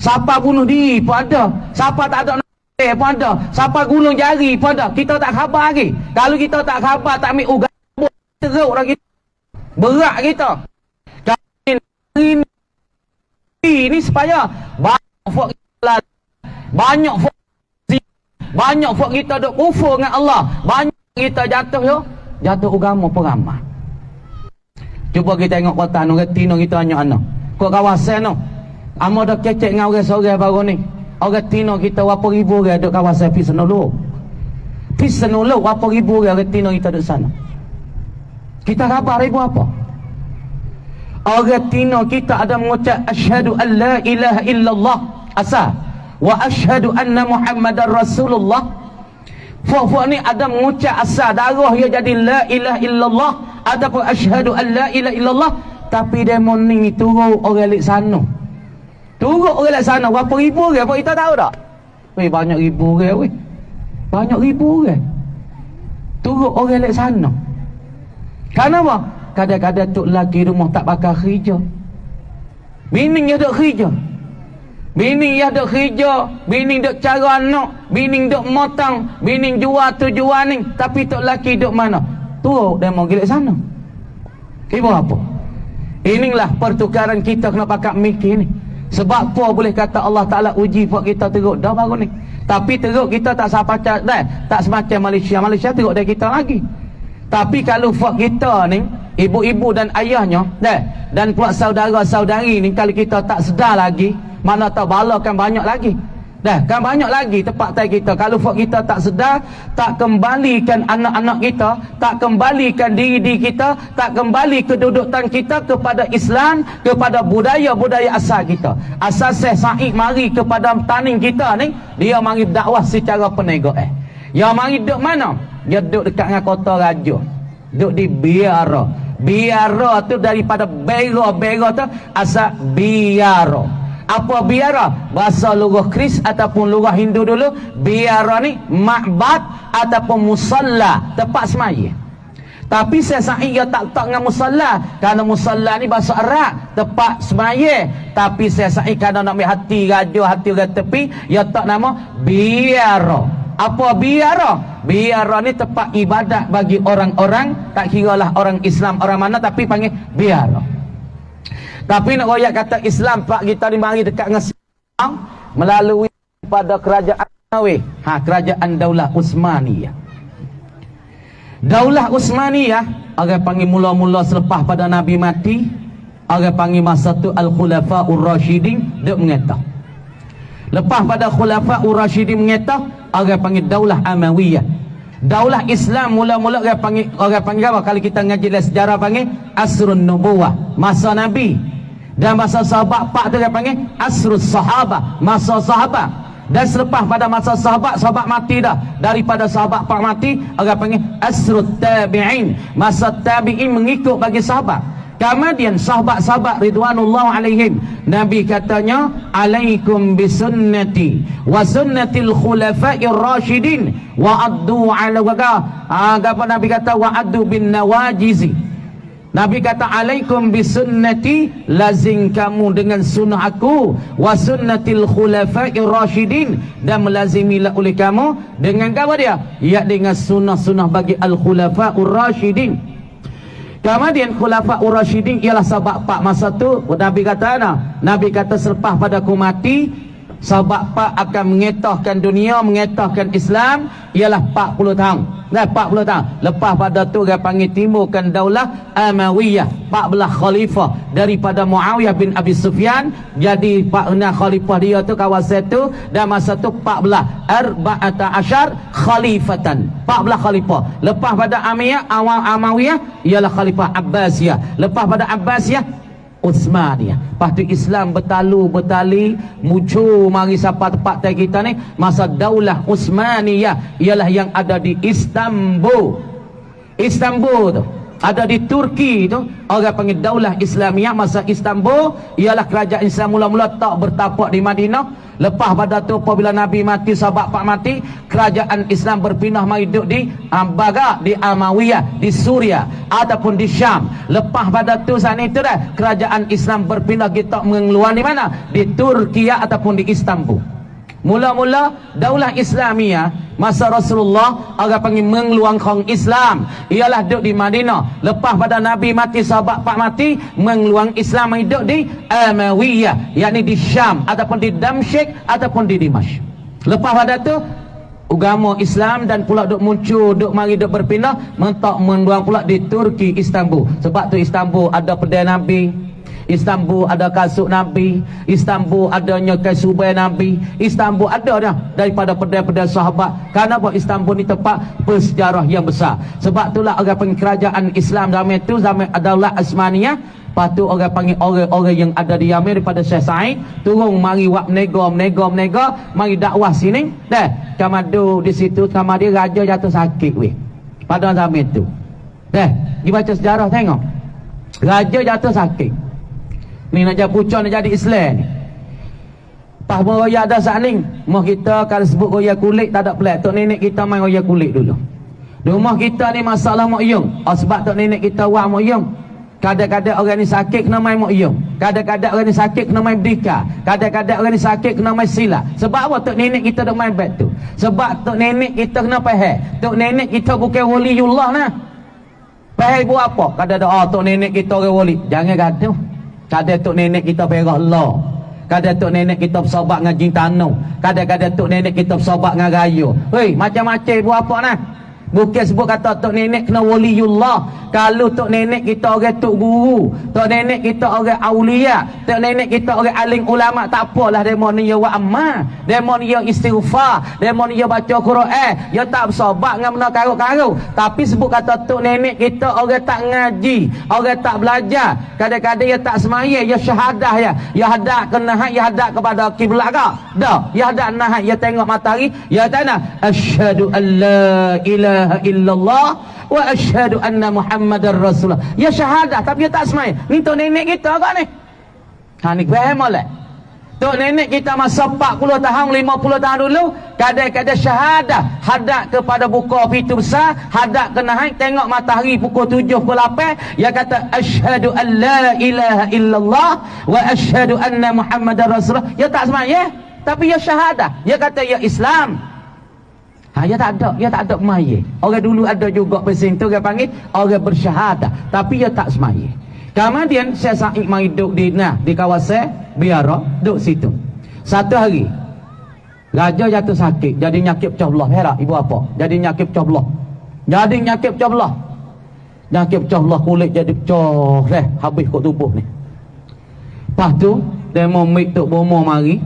Siapa bunuh diri pun ada. Siapa tak ada pun ada. Siapa gulung jari pun ada. Kita tak khabar lagi. Kalau kita tak khabar tak ambil ugat teruk dah kita. Berat kita. Ini supaya banyak kita duk kufur dengan Allah, banyak kita jatuh agama peramah. Cuba kita tengok kota orang Tino kita anak-anak kok kawasan no amo dah kecek dengan orang sore baru ni orang Tino kita berapa ribu orang duk kawasan Pisanulu berapa ribu orang Tino kita duk sana. Kita khabar ibu apa? Orang Tino kita ada mengucap asyhadu an la ilaha illallah asa wa asyhadu anna Muhammadar Rasulullah. Fok ni ada mengucap asa darah dia jadi la ilaha illallah ataupun asyhadu an la ilaha illallah tapi demon ni turun orang lek sana. Turun orang lek sana berapa ribu orang apa kita tahu tak? Weh banyak ribu orang weh. Banyak ribu orang. Turun orang lek sana. Kenapa? Kadang-kadang tok lelaki rumah tak bakal kerja. Bini dia duk kerja. Bini dia duk kerja, bini duk cara anak, bini duk motong, bini jual tu jual ni, tapi tok lelaki duk mana? Tu dia mau gelek sana. Ibu apa? Inilah pertukaran kita kena pakat mikir ni. Sebab apa boleh kata Allah Taala uji buat kita teruk dah baru ni. Tapi teruk kita tak sapacak dah, tak semacam Malaysia. Malaysia teruk dari kita lagi. Tapi kalau fak kita ni ibu-ibu dan ayahnya dan pula saudara-saudari ni kalau kita tak sedar lagi mana tahu bala kan banyak lagi kan banyak lagi tempat tai kita. Kalau fak kita tak sedar, tak kembalikan anak-anak kita, tak kembalikan diri kita, tak kembali kedudukan kita kepada Islam, kepada budaya-budaya asal kita. Asal Syekh Said mari kepada taning kita ni, dia mari dakwah secara penegaan. Yang mari duduk mana? Dia duduk dekat dengan kota raja, duduk di Biara tu daripada Bera tu asal Biara. Apa biara? Bahasa lughah Kris ataupun lughah Hindu dulu, biara ni ma'bad ataupun musalla, tempat semaya. Tapi saya sa'i ia tak letak dengan musalla, kerana musalla ni bahasa Arab, tempat semaya. Tapi saya sa'i kerana nak ambil hati gaduh, hati orang tepi, ia tak nama biara. Apa biara? Biara ni tempat ibadat bagi orang-orang, tak kira lah orang Islam orang mana, tapi panggil biara. Tapi nak royak kata Islam, pak kita ni mari dekat dengan Islam melalui pada kerajaan kerajaan Daulah Uthmaniyah. Daulah Uthmaniyah orang panggil mula-mula selepas pada Nabi mati, orang panggil masa tu Al-Khulafaur Rashidin duk mengetah. Lepas pada Khulafaur Rashidin mengetah, orang panggil Daulah Amawiyah. Daulah Islam mula-mula orang panggil apa? Kalau kita ngaji sejarah panggil Asrun Nubuwah, masa Nabi. Dan masa sahabat pak tu dia panggil Asrus Sahabah, masa sahabat. Dan selepas pada masa sahabat mati dah. Daripada sahabat pak mati, orang panggil Asrut Tabi'in, masa tabi'in mengikut bagi sahabat. Kemudian sahabat-sahabat ridwanullah alaihim, Nabi katanya, alaikum bisunnati wa sunnatil khulafa'ir rasyidin wa addu ala Nabi kata wa addu bin nawajizi. Nabi kata alaikum bisunnati, lazim kamu dengan sunnah aku, wa sunnatil khulafa'ir rasyidin, dan melazimilah oleh kamu dengan apa dia? Ya, dengan sunnah-sunnah bagi al-khulafa'ur rasyidin. Kemudian khulafa'ur rasyidin ialah sahabat pak masa tu. Nabi kata Nabi kata selepas pada aku mati, sahabat pak akan mengetahkan dunia, mengetahkan Islam ialah 40 tahun. Nah, 40 tahun. Lepas pada tu dia panggil timurkan Daulah Amawiyah, 14 khalifah daripada Muawiyah bin Abi Sufyan. Jadi 14 khalifah dia tu kawasan tu, dan masa tu 14 14 khalifatan, 14 khalifah. Lepas pada Amawiyah ialah khalifah Abbasiyah. Lepas pada Abbasiyah Uthmaniyah. Lepas tu Islam bertali muncul mari sampai tempat kita ni. Masa Daulah Uthmaniyah ialah yang ada di Istanbul. Istanbul tu ada di Turki tu, orang panggil Daulah Islamiyah. Masa Istanbul ialah kerajaan Islam mula-mula tak bertapak di Madinah. Lepas pada tu apabila Nabi mati, sahabat pak mati, kerajaan Islam berpindah mari duduk di di Amawiyah, di Suria ataupun di Syam. Lepas pada tu saat itu dah kerajaan Islam berpindah kita mengeluar di mana? Di Turki ataupun di Istanbul. Mula-mula Daulah Islamiyah masa Rasulullah orang panggil mengeluarkan Islam ialah duduk di Madinah. Lepas pada Nabi mati, sahabat pak mati, mengeluarkan Islam hidup di Amawiyah, yakni di Syam ataupun di Damsyik ataupun di Dimashq. Lepas pada tu agama Islam dan pula duk muncul, duk mari duk berpindah mentok menduang pula di Turki, Istanbul. Sebab tu Istanbul ada pedai Nabi, Istanbul ada kasut Nabi, Istanbul adanya kasubay Nabi, Istanbul ada dah daripada pedai-pedai sahabat. Kerana apa? Istanbul ni tempat bersejarah yang besar. Sebab itulah orang panggil kerajaan Islam zaman itu, zaman Daulah Uthmaniyah. Lepas tu orang panggil orang-orang yang ada di Yaman daripada Syekh Said turun mari buat menega, mari dakwah sini. Dah, kamadu di situ, kamadi raja jatuh sakit weh. Pada zaman itu. Dah, dibaca sejarah tengok. Raja jatuh sakit. Ni nak jadi pucuk, nak jadi Islam ni. Pas royak ada saat ni, rumah kita kalau sebut royak kulit tak ada pelik. Tok nenek kita main royak kulit dulu. Di rumah kita ni masalah mak yung. Sebab tok nenek kita buat mak yung. Kadang-kadang orang ni sakit kena main mak yung. Kadang-kadang orang ni sakit kena main berdika. Kadang-kadang orang ni sakit kena main silat. Sebab apa tok nenek kita duk main bet tu? Sebab tok nenek kita kena faham. Tok nenek kita bukan waliullah nah. Faham buat apa? Kadang-kadang tok nenek kita orang wali. Jangan gaduh. Kadang tok nenek kita perah Allah. Kadang tok nenek kita bersahabat dengan jin tanah. Kadang-kadang tok nenek kita bersahabat dengan raya. Hei, macam-macam buat apa nah? Bukan sebut kata tok nenek kena waliullah. Kalau tok nenek kita orang tok guru, tok nenek kita orang aulia, tok nenek kita orang alim ulama, tak apalah demo ni ya wa amma, demo ni ya istighfar, demo ni ya baca Quran, ya tak bersahabat dengan benda karuk-karuk. Tapi sebut kata tok nenek kita orang tak ngaji, orang tak belajar, kadang-kadang ya tak semaya, ya syahadah ya hadap ke nahat, ya hadap kepada kiblat ke? Dah, ya hadap nahat, ya tengok matahari, ya tanah asyhadu an la ilaha illallah wa asyhadu anna Muhammadar Rasulullah. Ya syahadah tapi dia tak semai. Ni tok nenek kita kan ni. Ha ni faham molek. Tok nenek kita masa 40 tahun, 50 tahun dulu, kadang-kadang syahadah, hadap kepada buka pintu besar, hadap ke naik, tengok matahari pukul 7, pukul 8, dia kata asyhadu an la ilaha illallah wa asyhadu anna muhammadar rasulullah. Dia tak semaya, tapi dia syahadah. Dia kata ya Islam. Dia tak ada semaya. Orang dulu ada juga pesan tu, dia panggil orang bersyahadah, tapi dia tak semaya. Kemudian Syekh Said mari duduk di kawasan biara, duduk situ. Satu hari raja jatuh sakit, jadi nyakit pecah belah. Herak ibu apa? Jadi nyakit pecah belah. Nyakit pecah belah, kulit jadi pecah habis kat tubuh ni. Lepas tu demo mik tok bomo mari.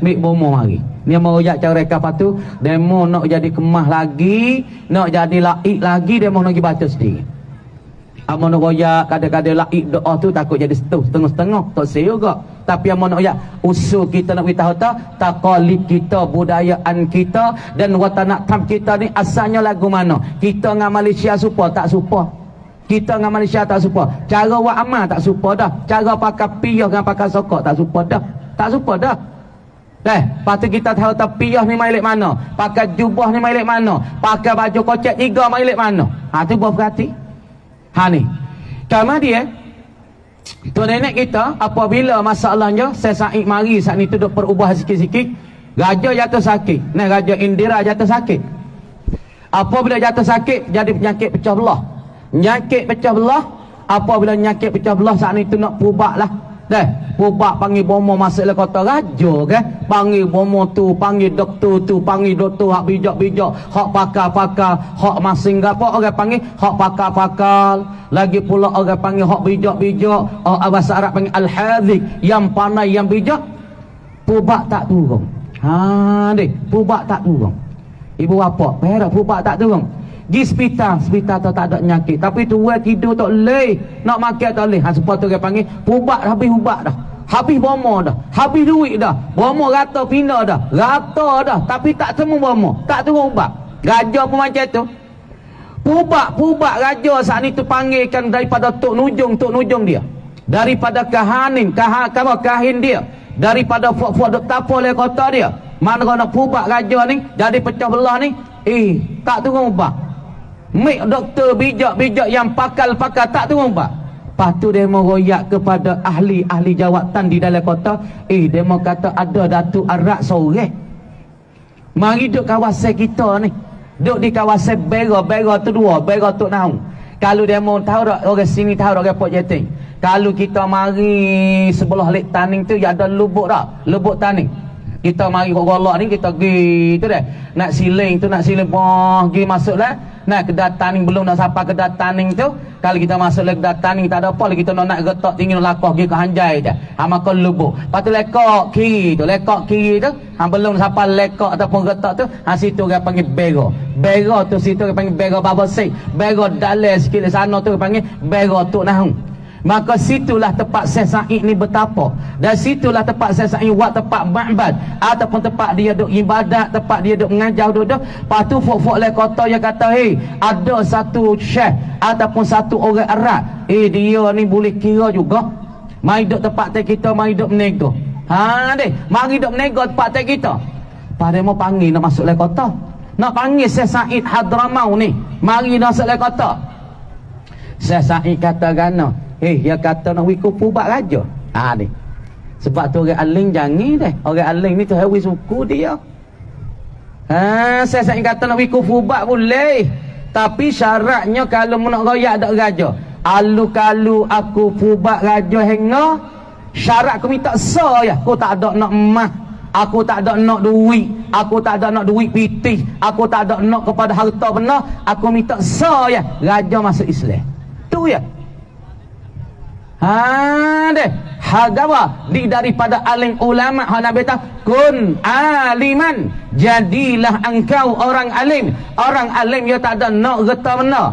Mik bomo mari. Dia mau royak cara reka. Lepas tu demo nak jadi kemah lagi, nak jadi laik lagi, demo nak pergi baca sendiri. Amun nak royak kadang-kadang laik doa tu takut jadi setengah-setengah, tak saya juga. Tapi amun nak royak usul kita nak beritahu taqalid kita, budayaan kita dan watanak tam kita ni asalnya lagu mana. Kita dengan Malaysia serupa tak serupa. Kita dengan Malaysia tak serupa. Cara buat amal tak serupa dah. Cara pakai piyah dengan pakai sokok tak serupa dah. Tak serupa dah. Lepas tu kita tahu piyah ni milik mana, pakai jubah ni milik mana, pakai baju kocek 3 milik mana. Tu buat berhati. Ni kemudian tu nenek kita apabila masalahnya Syekh Said mari saat ni tu duk perubah sikit-sikit, raja jatuh sakit. Raja Indira jatuh sakit. Apabila jatuh sakit jadi penyakit pecah belah. Apabila penyakit pecah belah saat ni tu nak perubah lah. Pubak panggil bomo masuk le kota raja ke, panggil bomo tu, panggil doktor tu, panggil doktor hak bijak-bijak, hak pakar-pakar, hak masing gapo orang panggil hak pakar-pakar, lagi pula orang panggil hak bijak-bijak, bahasa Arab panggil al-hadhiq, yang pandai yang bijak. Pubak tak turun. Pubak tak turun. Ibu bapa, perak pubak tak turun. Di hospital tu tak ada penyakit, tapi tu tidur tak leh, nak makan tak leh. Sebab tu dia panggil pubat, habis ubat dah, habis bomo dah, habis duit dah, bomo rata pindah dah, tapi tak temu bomo, tak temu ubat. Raja pun macam tu. Pubat raja saat ni tu panggilkan daripada tok nujung dia, daripada kahin dia, daripada fuak-fuak dok tapo le kota dia. Mana kau nak pubat raja ni jadi pecah belah ni, tak temu ubat. Mik doktor bijak-bijak yang pakal-pakal tak turun pak. Lepas tu dia mau royak kepada ahli-ahli jawatan di dalam kota. Dia mau kata ada Datuk Arak sorang. Mari duduk kawasan kita ni. Duduk di kawasan Bera tu 2, Bera tu Naung. Kalau dia mau tahu tak, orang sini tahu tak Port Jeting. Kalau kita mari sebelah lek taning tu ada lubuk tak? Lubuk taning. Kita mari kat golak ni, kita pergi tu dah. Nak siling pergi masuk lah. Nak kedai taning belum nak sampai kedai taning tu. Kalau kita masuk lagi kedai taning tak ada apa lagi, kita nak getok tinggi nak lakoh pergi ke Hanjai je. Maka lubuk. Lepas tu lekok kiri tu. Belum sampai lekok ataupun getok tu. Situ dia panggil Bera. Bera tu situ dia panggil Bera Babasik. Bera dalai sikit sana tu dia panggil Bera Tok Nahung. Maka situlah tempat Syekh Said ni bertapa. Dan situlah tempat Syekh Said buat tempat ma'bad ataupun tempat dia duk ibadat, tempat dia duk mengajar duduk. Lepas tu fok-fok le kota yang kata, ada satu syekh ataupun satu orang Arab, dia ni boleh kira juga. Mari duk tempat kita, mari duk menego. Mari duk menego tempat kita. Pada mau panggil nak masuk le kota. Nak panggil Syekh Said Hadramau ni, mari masuk le kota. Syekh Said kata gana, dia kata nak wikut pubat raja. Ni. Sebab tu orang aling jangan deh. Orang aling ni tu hawi suku dia. Saya kata nak wikut pubat boleh. Tapi syaratnya kalau nak royak ada raja. Alu-kalu aku pubat raja hingga syarat aku minta ya. Aku tak ada nak emas. Aku tak ada nak duit. Aku tak ada nak duit pitih. Aku tak ada nak kepada harta benar. Aku minta ya. Raja masuk Islam. Tu ya. Di daripada alim ulama Nabi kata kun aliman, jadilah engkau orang alim. Orang alim dia tak ada nak geta benar.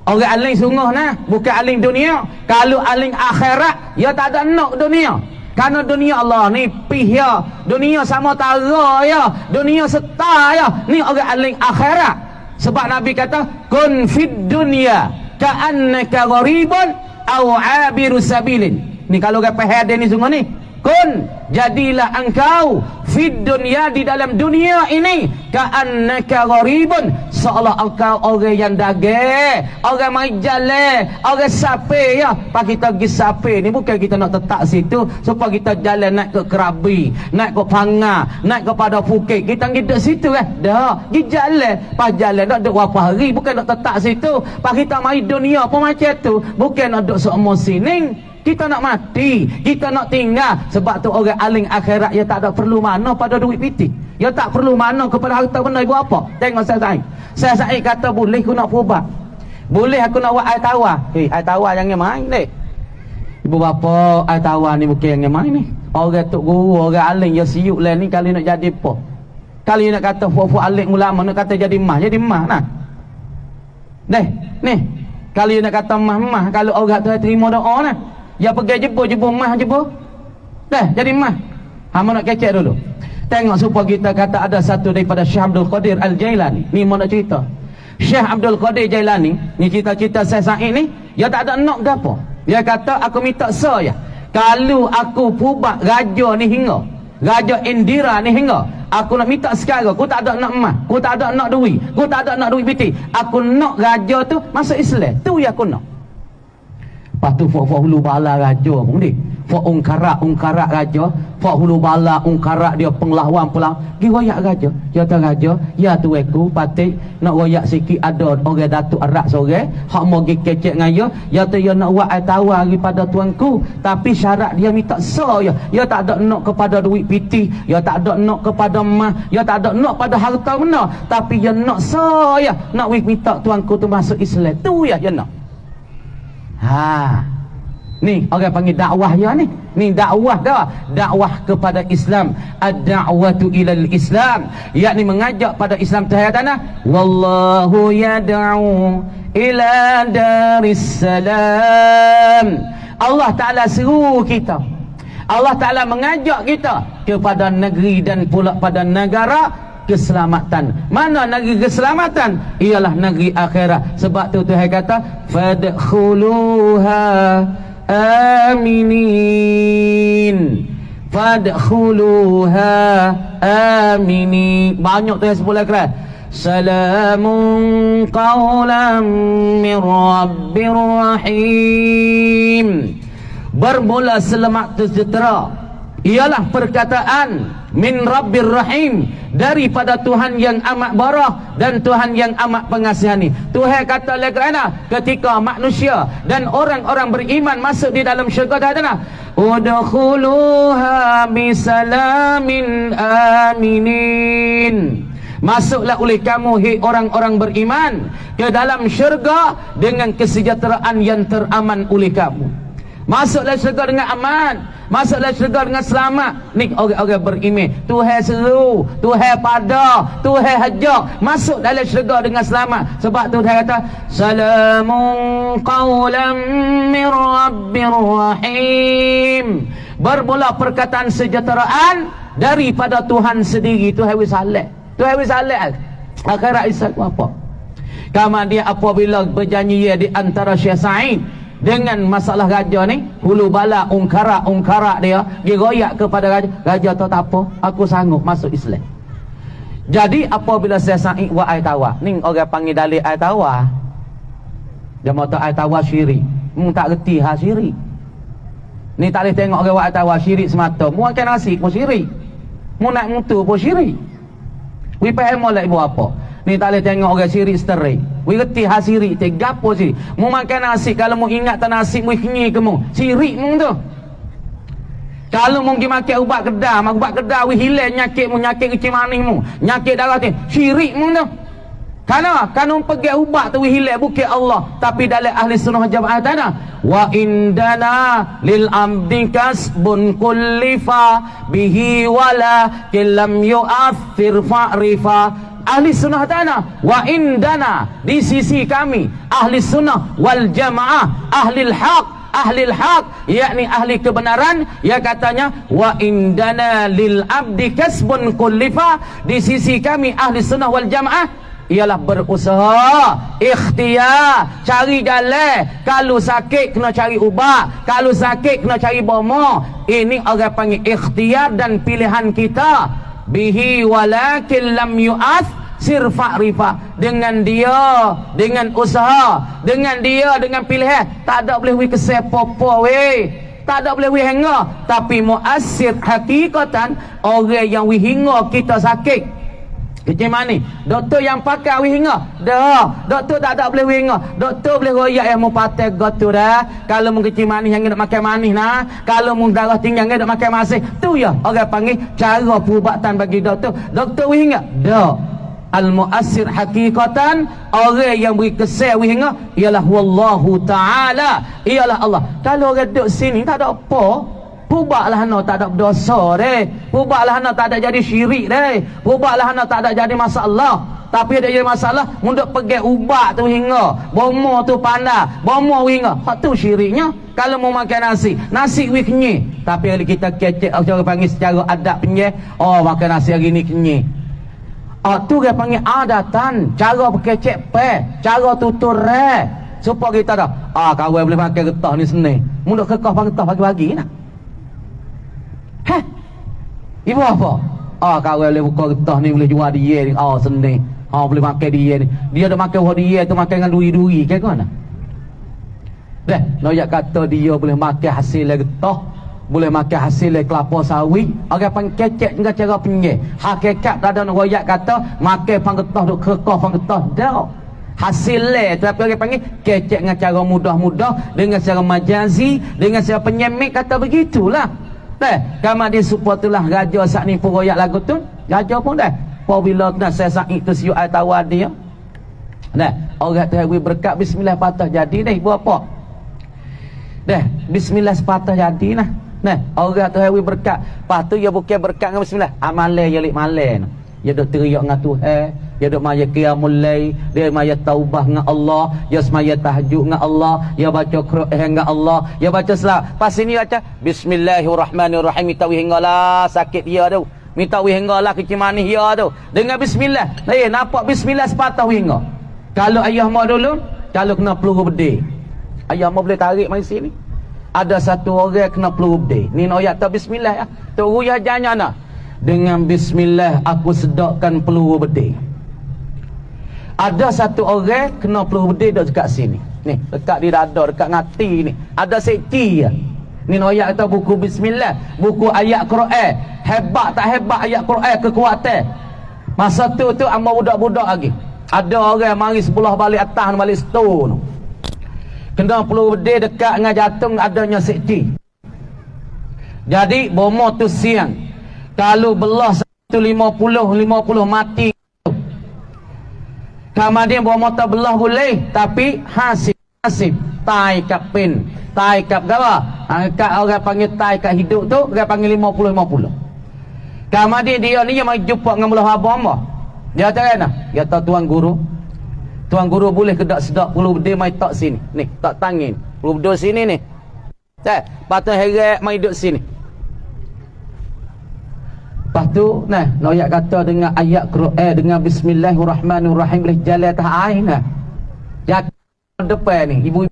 Orang alim sungguh bukan alim dunia. Kalau alim akhirat dia tak ada nak dunia. Karena dunia Allah ni pihya, dunia sama tara ya, dunia seta ya. Ni orang alim akhirat. Sebab Nabi kata kun fid dunya ka'annaka gharibun aw abiru sabilin. Ni kalau orang pahad ni sungguh ni. kun, jadilah engkau fid dunya, di dalam dunia ini, ka'annaka gharibun, seolah engkau orang yang daging, orang mai jalan, orang sape ya. Pak kita pergi sape ni bukan kita nak tetap situ supaya kita jalan naik ke Krabi, naik ke Pangah, naik kepada Phuket, kita pergi duduk situ dah, pergi jalan, pas jalan nak duduk berapa hari, bukan nak tetap situ. Pak kita mai dunia pun macam tu, bukan nak duduk seumur sining. Kita nak mati, kita nak tinggal. Sebab tu orang aling akhirat, dia tak ada perlu mana pada duit piti, dia tak perlu mana kepada harta benda ibu apa. Tengok saya Said kata boleh aku nak berubat, boleh aku nak buat air tawar. Air tawar jangan main ni ibu bapa. Air tawar ni bukan yang main ni. Orang tok guru, orang aling dia siuk lah ni. Kali nak jadi apa, kali nak kata fuak-fuak aling ulama, nak kata jadi mah nah. Ni kali nak kata mah, kalau orang tu terima doa nah, dia pergi jebur mah jadi mah. Hama nak kecek dulu. Tengok supaya kita kata ada satu daripada Syekh Abdul Qadir Al-Jailani. Ni mau nak cerita. Syekh Abdul Qadir Jailani ni, cita-cita saya Said ni, dia tak ada nak gapo. Dia kata aku minta saya, kalau aku pubak raja ni hingga, Raja Indira ni hingga, aku nak minta sekarang, aku tak ada nak emas, aku tak ada nak duit, aku tak ada nak duit piti, aku nak raja tu masuk Islam. Tu yang aku nak. Lepas tu fok hulu bala raja pun ni, fok ungkarak raja, fok hulu bala ungkarak dia penglawan gi royak raja. Dia kata raja, ya tu aku patik nak royak sikit, ada orang Datuk Arak sore hak mau gi kecek dengan ya tu ya nak buat air tawar daripada tuanku, tapi syarat dia minta saya, dia tak ada nak kepada duit piti, dia tak ada nak kepada emas, dia tak ada nak pada harta benda, tapi dia nak saya, nak minta tuanku tu masuk Islam. Tu ya dia nak. Ni orang panggil dakwah ya ni. Ni dakwah dah. Dakwah kepada Islam. Ad-da'watu ilal Islam, yakni mengajak pada Islam Tuhan tanah. Wallahu yad'u ila daris salam. Allah Ta'ala seru kita. Allah Ta'ala mengajak kita kepada negeri dan pula pada negara keselamatan. Mana negeri keselamatan? Ialah negeri akhirat. Sebab tu Tuhan kata fadkhuluha aminin, fadkhuluha aminin. Banyak Tuhan sebut keras, salamun qawlan min rabbir rahim. Bermula selamat sejahtera ialah perkataan min rabbir rahim, daripada Tuhan yang amat barah dan Tuhan yang amat pengasihani. Tuhan kata kerana ketika manusia dan orang-orang beriman masuk di dalam syurga tanah, udkhuluha bisalamin aminin, masuklah oleh kamu hai orang-orang beriman ke dalam syurga dengan kesejahteraan yang teraman oleh kamu. Masuklah syurga dengan aman, masuklah syurga dengan selamat. Ni orang-orang beriman, Tuhan seru, Tuhan pada, Tuhan hajak masuk dalam syurga dengan selamat. Sebab tu Tuhan kata salamun qawlan min rabbir rahim. Bermula perkataan sejahteraan daripada Tuhan sendiri. Tuhan wisalat, Tuhan wisalat akhirat isat apa. Kemudian apabila berjanji di antara Syekh Said dengan masalah raja ni, hulu bala ungkarak dia diroyak kepada raja. Raja tu tak apa, aku sanggup masuk Islam. Jadi apabila saya Said buat air tawar ni, orang panggil dalil air tawar, dia mau tahu air tawar syirik. Tak reti hal syirik ni. Tak boleh tengok orang buat air tawar syirik semata. Mu makan nasi pun syirik, mu nak mutu pun syirik. We faham molek ibu apa ni. Tak boleh tengok orang syirik seterik. We reti hal syirik te gapo syirik. Mu makan nasi, kalau mu ingat tan nasi mu kenyi ke mu syirik mu tu. Kalau mu pergi makan ubat kedah we hilang nyakit mu, nyakit kecil manis mu, nyakit darah tu, syirik mu tu. Kerana pergi ubat tu we hilang bukan Allah, tapi dalam ahli sunnah jamaah tanah wa indana lil amdi kasbun kullifa bihi wala killam yu'athir fa'rifa. Ahli sunnah tanah wa indana, di sisi kami ahli sunnah wal jamaah, ahli haq, yakni ahli kebenaran. Ya katanya wa indana lil abdi kasbun kullifa, di sisi kami ahli sunnah wal jamaah ialah berusaha, ikhtiar, cari jalan. Kalau sakit kena cari ubat, kalau sakit kena cari bomo. Ini orang panggil ikhtiar dan pilihan kita. Bihi walakin lam yu'ath sirfa rifa. Dengan dia, dengan usaha, dengan dia, dengan pilihan, tak ada boleh kesel popo weh. Tak ada boleh hingga. Tapi muasir hakikatan, orang yang hingga kita sakit. Macam mana? Doktor yang pakai hingga dah. Doktor tak ada boleh hingga. Doktor boleh royak yang mau pakai gotu dah. Kalau mau kecil manis yang nak makan manis nah. Kalau mau darah tinggi yang nak makan masih. Tu ya orang panggil cara perubatan bagi doktor. Doktor hingga dah. Al-mu'assir hakikatan, orang yang beri kesal hingga ialah wallahu ta'ala, ialah Allah. Kalau orang duduk sini tak ada apa, pubaklah hana tak ada berdosa deh, pubaklah hana tak ada jadi syirik deh, pubaklah hana tak ada jadi masalah. Tapi ada jadi masalah mundur pergi ubat tu hingga bomo tu pandai, bomo hingga hak tu syiriknya. Kalau mau makan nasi, nasi wih kenyih, tapi kalau kita kecek cara panggil secara adab penyeh, oh makan nasi hari ni kenyih. Tu dia panggil adatan, cara berkecek pe, cara tutur re, supaya kita dah kawan boleh makan getah ni seni, mundur kekah getah pagi-pagi nak. Ibu apa? Kawan boleh buka getah ni, boleh jual dia ni, seni, boleh makan dia ni. Dia dah makan dia tu makan dengan duri-duri ke mana? Dah, noyak kata dia boleh makan hasil getah, boleh makan hasil kelapa sawit. Orang panggil kecek dengan cara penyeh. Hakikat tak ada royak kata makan panggetah duk kekah panggetah dah. Hasil tapi orang panggil kecek dengan cara mudah-mudah, dengan cara majazi, dengan cara penyemik, kata begitulah. Kamu dia supaya itulah raja saat ni pun royak lagu tu. Raja pun dah. Apabila kena saya sakit tu siu ai tawar dia. Orang tu beri berkat bismillah patah jadi dah buat apa? Bismillah sepatah jadi nah. Orang tu beri berkat. Lepas tu dia bukan berkat dengan bismillah. Amalan dia lik malan. Dia duk teriak dengan Tuhan, dia duk maya qiyamul lail, dia maya taubah dengan Allah, dia semaya tahajud dengan Allah, dia baca Quran dengan Allah, dia baca selawat. Pas ini baca bismillahirrahmanirrahim, minta hinggalah sakit dia tu. Minta hinggalah kecil manis dia tu. Dengan bismillah. Nampak bismillah sepatah hingga. Kalau ayah mau dulu, kalau kena peluru bedil. Ayah mau boleh tarik mari sini. Ada satu orang kena peluru bedil. Ni noyak tak bismillah ya. Tu ruyah jangan nak. Dengan bismillah aku sedakkan peluru bedil. Ada satu orang kena peluru bedil dekat sini. Ni, dekat di dada, dekat ngati ni. Ada seki ya. Ni noyak kata buku bismillah, buku ayat Quran. Hebat tak hebat ayat Quran kekuatan. Masa tu amba budak-budak lagi. Ada orang mari sebelah balik atas balik situ. Kena peluru bedil dekat dengan jantung adanya seki. Jadi bomo tu siang. Kalau belah 150 mati. Kemudian bawa motor belah boleh, tapi hasib tai kapin, tai kap gawa. Kat orang panggil tai kat hidup tu, orang panggil 50. Kemudian dia ni yang mai jumpa dengan belah abang. Dia kata kan? Dia kata tuan guru boleh kedak sedak peluru bedil mai tak sini. Ni, tak tangin. Peluru bedil sini ni. Patut heret mai duduk sini. Lepas tu, noyak kata dengan ayat Quran, dengan bismillahirrahmanirrahim boleh jalan atas air nah. Jaga depan ni, ibu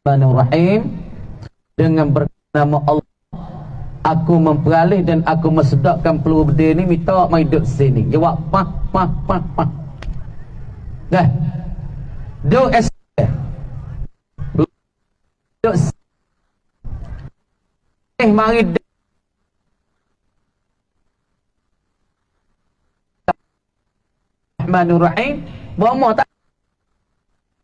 Bismillahirrahmanirrahim, dengan bernama Allah aku memperalih dan aku mesedakkan peluru bedil ni, minta mai duduk sini. Jawab pah. Dah. Duk mari Bismillahirrahmanirrahim. Bomo tak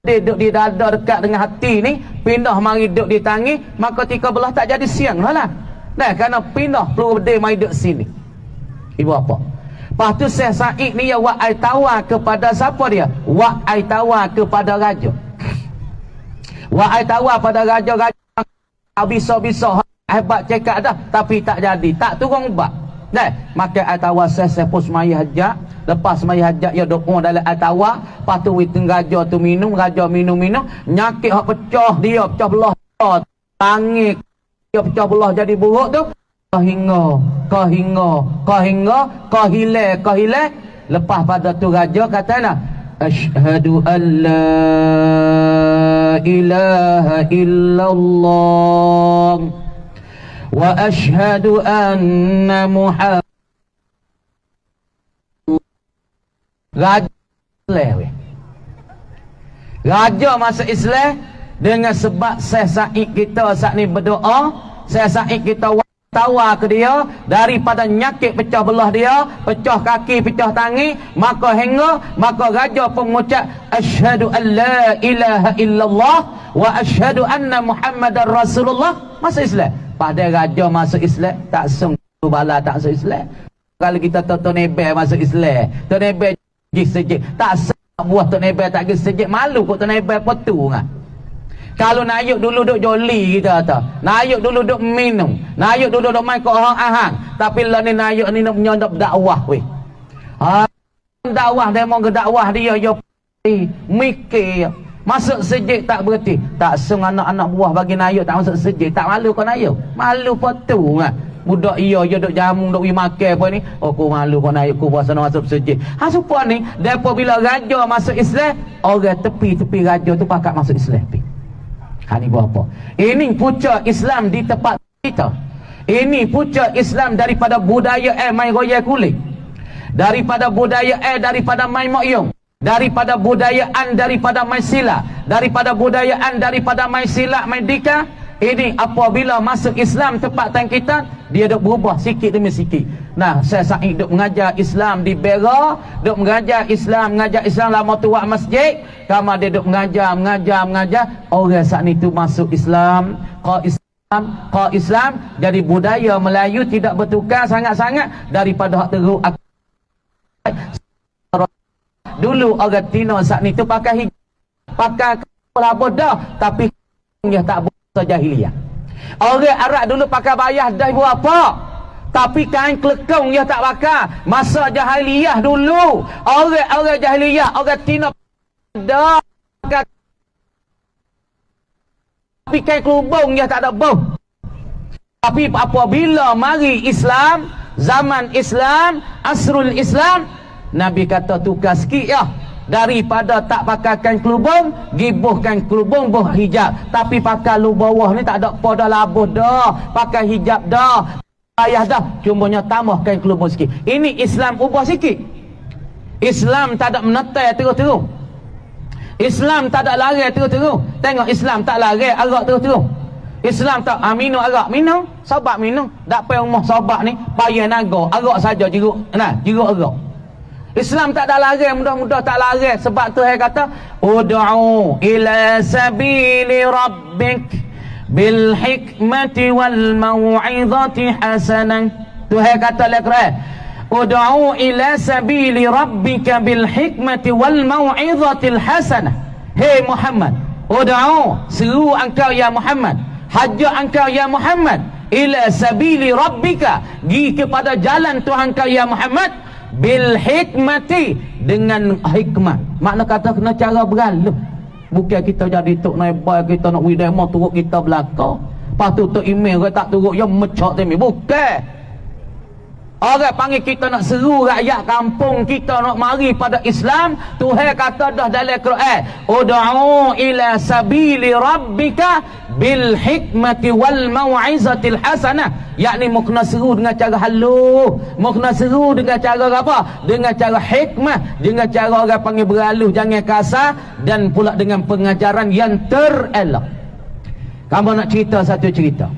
duduk di dada dekat dengan hati ni, pindah mari duduk di tangi, maka tika belah tak jadi siang lah. Kerana pindah peluru bedil mari duduk sini. Ibu apa? Lepas tu Syekh Said ni ya wa'ai tawar kepada siapa dia? Wa'ai tawar kepada raja. Wa'ai tawar pada raja-raja bisa-bisa hebat cekak dah, tapi tak jadi, tak turun ubat. Maka ai tawar Syekh pun semaya hajat. Lepas semaya hajat ya doa dalam ai tawar. Lepas tu witeng raja tu minum, raja minum, nyakit hak pecah dia, pecah belah Tangi dia pecah belah jadi buruk tu. Kau hile. Lepas pada tu raja kata nak, asyhadu an la ilaha illallah wa asyhadu anna Muhammad. Raja masuk Islam dengan sebab Syekh Said kita saat ni berdoa, Syekh Said kita tawar ke dia daripada nyakit pecah belah dia, pecah kaki, pecah tangi, maka raja pun mengucap asyhadu an la ilaha illallah wa asyhadu anna Muhammadar Rasulullah, masuk Islam. Pada raja masuk Islam, tak sungguh bala tak masuk Islam. Kalau kita Tok Nebe masuk Islam, Tok Nebe pergi sejik, tak sungguh buah Tok Nebe tak pergi sejik, malu kok Tok Nebe petu ngah. Kalau nak ayuk dulu duk joli kita kata, nak ayuk dulu duk minum, nak ayuk dulu duk main ke orang ahang, tapi lah ni nak ayuk ni nak menyondok dakwah weh. Dakwah demo ke dakwah dia yo mikir masuk sejik tak berhenti, tak sung anak-anak buah bagi nak ayuk tak masuk sejik, tak malu kau nak ayuk, malu petu ngah. Budak iya yo duk jamu duk wi makan apa ni, oh ku malu kau nak ayuk ku puasa nak masuk sejik. Supaya ni depa bila raja masuk Islam, orang tepi-tepi raja tu pakat masuk Islam. Ini apa? Ini punca Islam di tempat kita. Ini punca Islam daripada budaya main royak kulit, daripada budaya daripada main mokyong, daripada budayaan daripada main silat, daripada budayaan daripada main silat, main dika. Ini apabila masuk Islam tempat tan kita, dia dok berubah sikit demi sikit. Nah, saya Said dok mengajar Islam di Bera, dok mengajar Islam lama tua masjid, kama dia dok mengajar. Orang saat itu masuk Islam, kau Islam jadi budaya Melayu tidak bertukar sangat-sangat daripada hak teruk. Dulu orang Tino saat itu pakai hijab, pakai kelabut dah, tapi dia tak jahiliyah. Orang Arab dulu pakai bayah dah ibu apa, tapi kain kelekong dia tak pakai. Masa jahiliyah dulu, orang jahiliyah, orang Tino dah pakai, tapi kain kelubung dia tak ada bau. Tapi apabila mari Islam, zaman Islam, asrul Islam, Nabi kata tukar sikit ya, daripada tak pakai kain kelubung, gibuhkan kelubung buh hijab, tapi pakai lu bawah ni tak ada apa dah, labuh dah, pakai hijab dah, ayah dah, cumanya tambah kain kelubung sikit. Ini Islam ubah sikit. Islam tak ada menetai terus-terus, Islam tak ada lari terus-terus. Tengok Islam tak lari arak terus-terus. Islam tak minum arak, minum sobat, minum tak payah rumah sobat ni payah naga arak saja, jeruk arak. Islam tak ada lari, mudah-mudah tak lari. Sebab tu saya kata ud'u ila sabili rabbik bil hikmati wal mau'izati hasanah. Tu saya kata lekre, ud'u ila sabili rabbika bil hikmati wal mau'izatil hasanah. Hei Muhammad, ud'u, seru engkau ya Muhammad, hajak engkau ya Muhammad, ila sabili rabbika, gi kepada jalan Tuhan kau ya Muhammad, bil hikmati, dengan hikmat. Makna kata kena cara beralih. Bukan kita jadi tok naibah, kita nak widemo turut kita belakang, lepas tu tok email ke tak turut ya mecak temi. Bukan. Orang panggil kita nak seru rakyat kampung kita nak mari pada Islam. Tuhan kata dah dalam Quran, ud'u ila sabili rabbika bil hikmati wal mau'izatil hasanah. Yakni mau kena seru dengan cara halus, mau kena seru dengan cara apa? Dengan cara hikmah, dengan cara orang panggil beralus, jangan kasar, dan pula dengan pengajaran yang terelok. Kamu nak cerita satu cerita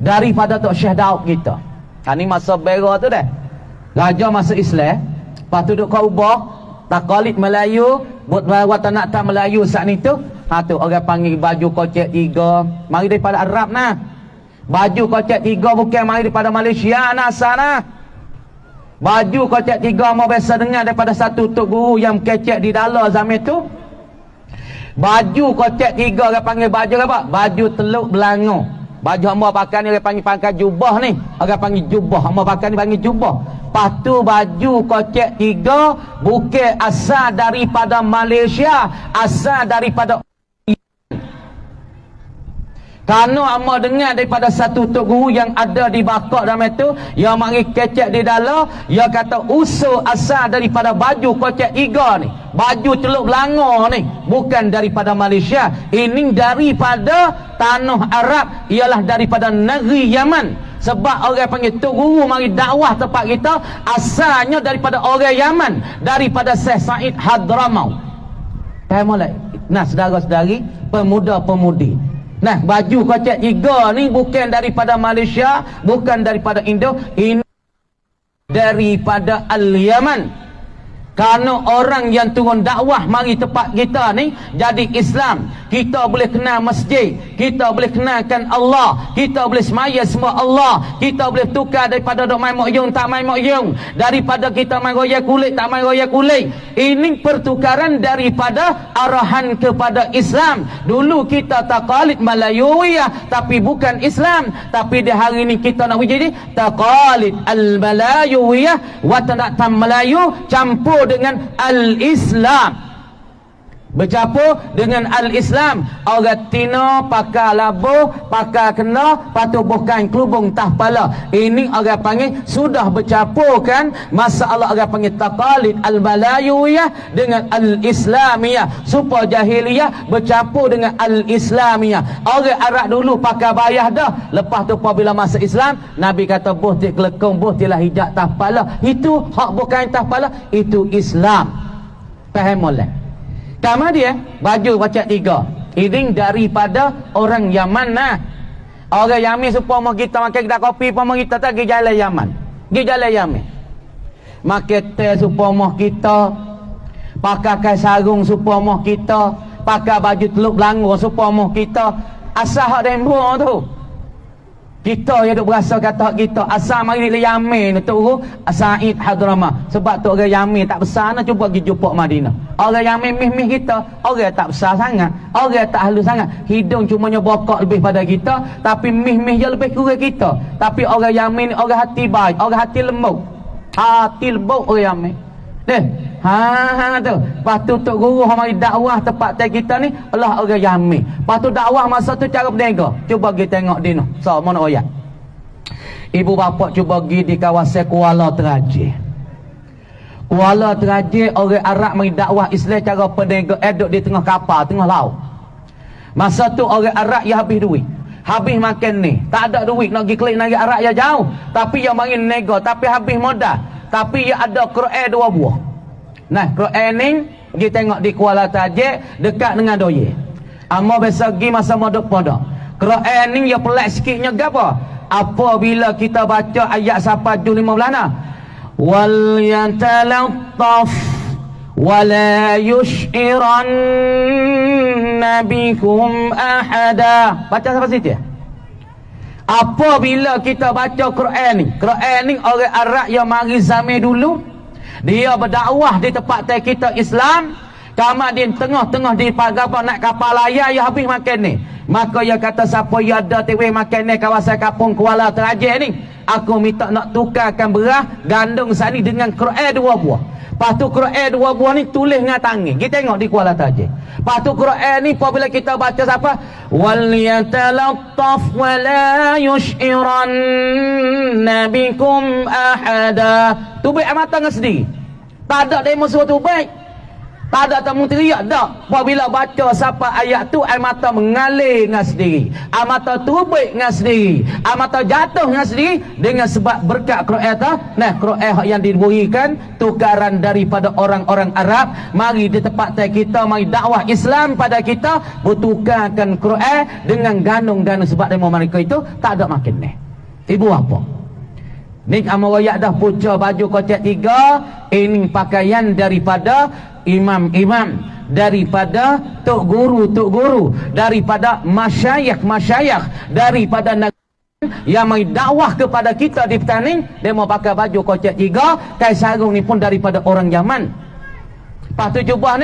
daripada Tok Syekh Daud kita. Ini masa Bera tu dah, raja masuk Islam, lepas tu duduk kau ubah takalid Melayu, buat watanatan Melayu saat ni tu. Tu orang panggil baju kocek 3, mari daripada Arab nah. Baju kocek 3 bukan mari daripada Malaysia nah sana. Baju kocek 3 mau biasa dengar daripada satu tok guru yang kecek di dalam zaman tu. Baju kocek 3 orang panggil baju apa? Baju teluk belangu. Baju hamba pakai ni orang panggil jubah ni. Orang panggil jubah, hamba pakai ni panggil jubah. Lepas tu baju kocek 3 bukan asal daripada Malaysia, asal daripada Kerana amak dengar daripada satu tok guru yang ada di bakak dalam itu, yang mari kecek di dalam, dia kata usul asal daripada baju kocek iga ni, baju celup belanga ni, bukan daripada Malaysia. Ini daripada tanah Arab, ialah daripada negeri Yaman. Sebab orang panggil tok guru mari dakwah tempat kita, asalnya daripada orang Yaman, daripada Syekh Said Hadramaut. Faham tak? Nah, saudara-saudari, pemuda-pemudi, nah, baju kocek iga ni bukan daripada Malaysia, bukan daripada Indo, ini daripada Al-Yaman. Kerana orang yang turun dakwah mari tempat kita ni jadi Islam, kita boleh kenal masjid, kita boleh kenalkan Allah, kita boleh semaya semua Allah, kita boleh tukar daripada dok main mokyung tak main mokyung, daripada kita main royak kulit tak main royak kulit. Ini pertukaran daripada arahan kepada Islam. Dulu kita taqalid Malayuiyah tapi bukan Islam, tapi di hari ini kita nak jadi taqalid al-Malayuiyah, watak Melayu campur dengan al-Islam, bercampur dengan al-Islam. Orang Tino pakai labuh, pakai kena, patubuhkan kelubung tah pala. Ini orang panggil sudah bercampurkan masalah, orang panggil taqalid al-Malayuiyah dengan al-Islamiyah, supaya jahiliyah bercampur dengan al-Islamiyah. Orang Arab dulu pakai bayah dah, lepas tu apabila masa Islam, Nabi kata buh tik kelekong, buh tilah hijab tah pala. Itu hak bukan tah pala, itu Islam. Faham boleh? Kama dia baju baca tiga, ini daripada orang Yaman. Nah, orang Yaman supaya kita makan kedai kopi, supaya kita tak pergi jalan Yaman, pergi jalan Yaman makan teh, supaya kita pakai sarung, supaya kita pakai baju teluk belanga, supaya kita asal hak demo tu. Kita yang duk berasa kata kita asal mari di Yaman tu Said Hadramaut. Sebab tu orang Yaman tak besar nak cuba pergi jumpa Madinah. Orang Yaman mih-mih kita, orang tak besar sangat, orang tak halus sangat. Hidung cumanya bokok lebih pada kita, tapi mih-mih je lebih kurang kita. Tapi orang Yaman ni orang hati baik, orang hati lembut. Hati lembut orang Yaman. Deh. Tu. Lepas tu tok guru mari dakwah tempat kita ni, Allah orang Yaman. Lepas tu dakwah masa tu cara berniaga. Cuba kita tengok dino. So, mana ayat? Ibu bapa cuba pergi di kawasan Kuala Terajih. Kuala Terajih orang Arab mari dakwah Islam cara berniaga, duduk di tengah kapal, tengah laut. Masa tu orang Arab ya habis duit. Habis makan ni. Tak ada duit nak pergi kelik negara Arab ya jauh. Tapi yang mari nego, tapi habis modal. Tapi ya ada Quran 2 buah. Nah, Quran ni pergi tengok di Kuala Terajih dekat dengan Doye. Amo biasa pergi masa modok pondok. Quran ni ya pelik sikitnya gapo? Apabila kita baca ayat sampai juz 15 nah. Wal yatalattaf wala yush'iranna bikum ahada. Baca sampai situ ya. Apabila kita baca Quran ni orang Arab yang mari zaman dulu, dia berdakwah di tempat kita Islam, kemudian tengah-tengah di pagapa nak kapal layar ya habis makan ni. Maka dia kata siapa yang ada tewe makan ni kawasan kampung Kuala Terajih ni, aku minta nak tukarkan beras gandum sani dengan Quran 2 buah. Lepas tu Quran 2 buah ni tulis dengan tangan. Kita tengok di Kuala Terajih. Lepas tu Quran ni apabila kita baca siapa? Wal yatalattaf wa la yush'iranna bikum ahada. Tu baik mata dengan sendiri. Tak ada demo suatu baik. Tak ada tamu teriak dak. Apabila baca siapa ayat tu, air mata mengalir dengan sendiri. Air mata terbit dengan sendiri. Air mata jatuh dengan sendiri dengan sebab berkat Quran tu. Nah, Quran yang diberikan tukaran daripada orang-orang Arab mari di tempat kita, mari dakwah Islam pada kita, bertukarkan Quran dengan ganung-ganung sebab demo mereka itu tak ada makin ni. Ibu apa? Ni amarayat dah puca baju kocek 3, ini pakaian daripada imam-imam, daripada tok guru, daripada masyayikh, daripada yang mai dakwah kepada kita di petani, dia mau pakai baju kocek 3, kai sarung ni pun daripada orang Yaman. Lepas tu jubah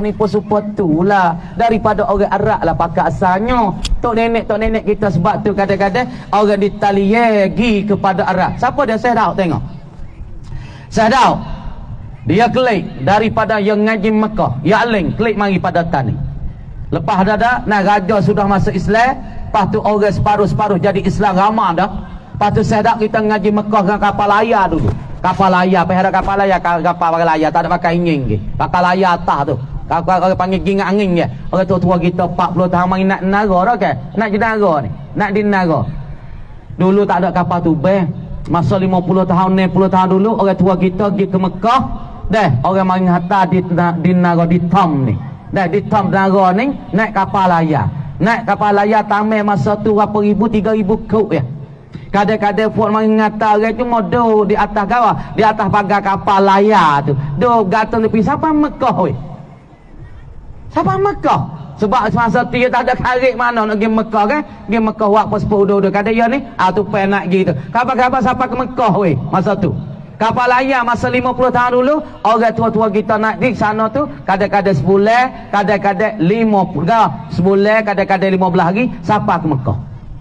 ni pun sepatulah daripada orang Arab lah pakai asalnya. Tok nenek kita sebab tu kadang-kadang orang ditaliegi kepada Arab. Siapa dia? Saya tahu tengok. Saya tahu. Dia klik daripada yang ngaji Mekah, ya aling klik mari pada tani. Lepas dah nah raja sudah masuk Islam, Lepas tu orang separuh-separuh jadi Islam ramah dah. Lepas tu sedap kita ngaji Mekah dengan kapal layar dulu. Kapal layar, pergi ada kapal layar, kapal layar, tak ada pakai ingin ke. Pakai layar atas tu. Orang panggil gingat angin je. Orang tua-tua kita 40 tahun mari nak nara dah ke? Nak jadi nara ni. Nak di nara. Dulu tak ada kapal tu beh. Masa 50 tahun, 60 tahun dulu orang tua kita pergi ke Mekah. Dah, orang mari hantar di nara di Tom ni. Dah di Tom nara ni naik kapal layar. Naik kapal layar tamai masa tu berapa ribu, 3,000 kub ya. Kadang-kadang puan mari ngata orang tu modo di atas kawah, di atas pagar kapal layar tu. Do gatung tepi siapa Mekah weh. Siapa Mekah? Sebab semasa tu dia tak ada karik mana nak pergi Mekah kan? Pergi Mekah buat apa 10 kadang dia ni, tu penat gitu. Kabar-kabar siapa ke Mekah weh masa tu. Kapal layar masa 50 tahun dulu, orang tua-tua kita nak di sana tu, kadang-kadang sebulan, kadang-kadang 50 sebulan, kadang-kadang 15 hari siapa ke Mekah.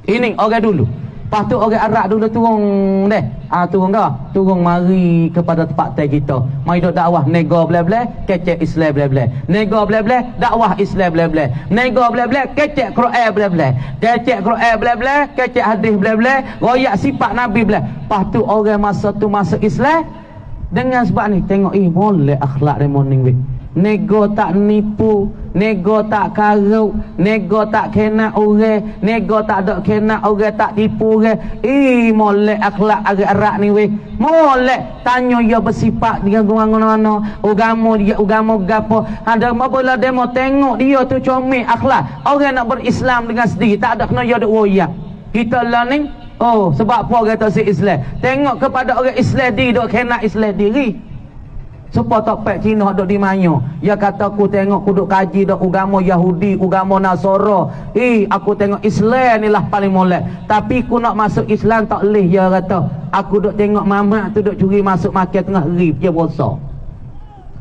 Ini orang dulu. Lepas tu orang Arab dulu turun deh. Turun dah. Turun mari kepada tempat tai kita. Mari duk dakwah nego bla-bla, kecek Islam bla-bla. Nego bla-bla, dakwah Islam bla-bla. Nego bla-bla, kecek Quran bla-bla. Kecek Quran bla-bla, kecek hadis bla-bla, royak sifat Nabi bla. Lepas tu orang masa tu masuk Islam dengan sebab ni tengok boleh akhlak demoning weh. Nego tak nipu, nego tak karuk, nego tak kena orang, nego tak ada kena orang, tak tipu orang. Molek akhlak agak-agak ni weh. Molek tanya dia bersifat dia guna-guna agama dia agama gapo. Ada apabila demo tengok dia tu comel akhlak. Orang nak berislam dengan sendiri, tak ada kena dia duk royak. Kita learning sebab apa orang kata si Islam. Tengok kepada orang Islam diri duk kena Islam diri. Supaya tak pek Cina duk di manyo. Dia kata aku tengok aku duk kaji dak agama Yahudi, agama Nasara. Aku tengok Islam ni lah paling molek. Tapi aku nak masuk Islam tak leh dia kata. Aku duk tengok mamak tu duk curi masuk makan tengah hari dia puasa.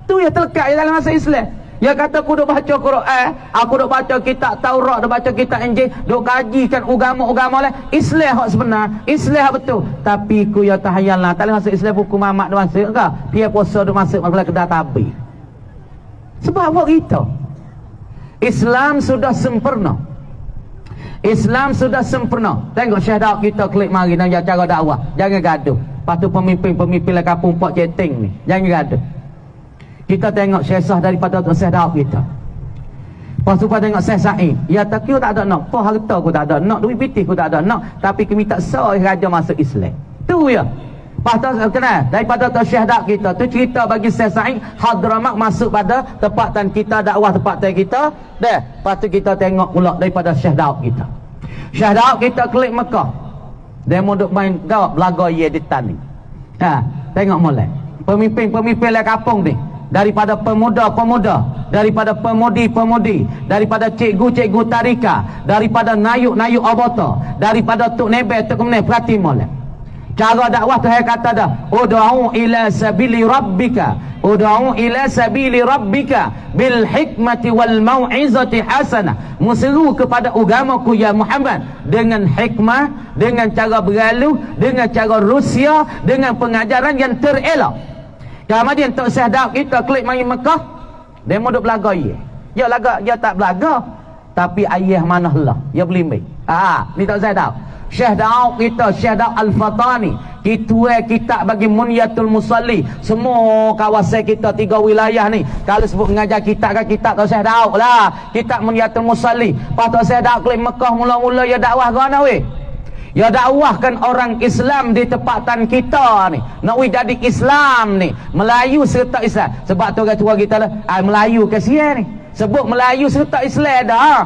Tu ya terlekat dalam masuk Islam. Dia kata aku duk baca Quran, aku duk baca kitab Taurat, duk baca kitab Injil, duk kajikan agama-agama lain. Islam hak sebenar, Islam hak betul. Tapi ku ya tahayallah, tak masuk Islam buku mamak duk masuk ke? Dia puasa duk masuk masalah kedah tabi. Sebab apa kita? Islam sudah sempurna. Islam sudah sempurna. Tengok Syekh Daud kita klik mari dan cara dakwah. Jangan gaduh. Lepas tu pemimpin-pemimpin lah kampung Pok Ceting ni. Jangan gaduh. Kita tengok syesah daripada Syekh Daud kita. Lepas tu tengok Syekh Sa'id. Ya tak kira tak ada nak. Kau harta aku tak ada nak. Duit pitih aku tak ada nak. Tapi kami tak sah raja masuk Islam. Tu ya. Lepas tu kenal. Daripada Syekh Daud kita. Tu cerita bagi Syekh Sa'id. Hadramak masuk pada tempatan kita. Dakwah tempatan kita. Dah. Lepas tu kita tengok pula daripada Syekh Daud kita. Syekh Daud kita klik Mekah. Dia mau duk main dakwah belaga ye di tani. Tengok mulai. Pemimpin-pemimpin lah kampung ni. Daripada pemuda-pemuda, daripada pemudi-pemudi, daripada cikgu-cikgu tarika, daripada nayuk-nayuk abata, daripada tuk nebe, tuk kemeneh, perhati molek. Cara dakwah tu saya kata dah, ud'u ila sabili rabbika, ud'u ila sabili rabbika bil hikmati wal mau'izati hasanah. Museru kepada agamaku ya Muhammad dengan hikmah, dengan cara berlalu, dengan cara rusia, dengan pengajaran yang terelok. Kemudian Tok Syekh Daud kita klik mari Mekah, dia mau duk belaga ye. Dia laga, dia tak belaga, tapi ayah mana lah, dia beli mai. Ni Tok Syekh Daud. Syekh Daud kita, Syekh Daud Al-Fatani, kita kitab bagi Munyatul Musalli. Semua kawasan kita 3 wilayah ni, kalau sebut mengajar kitab kan kitab Tok Syekh Daud lah. Kitab Munyatul Musalli. Pas Tok Syekh Daud klik Mekah mula-mula dia dakwah gana weh. Ya dakwahkan orang Islam di tempatan kita ni. Nak jadi Islam ni, Melayu serta Islam. Sebab tu orang tua kita lah, Melayu ke sia ni. Sebut Melayu serta Islam dah.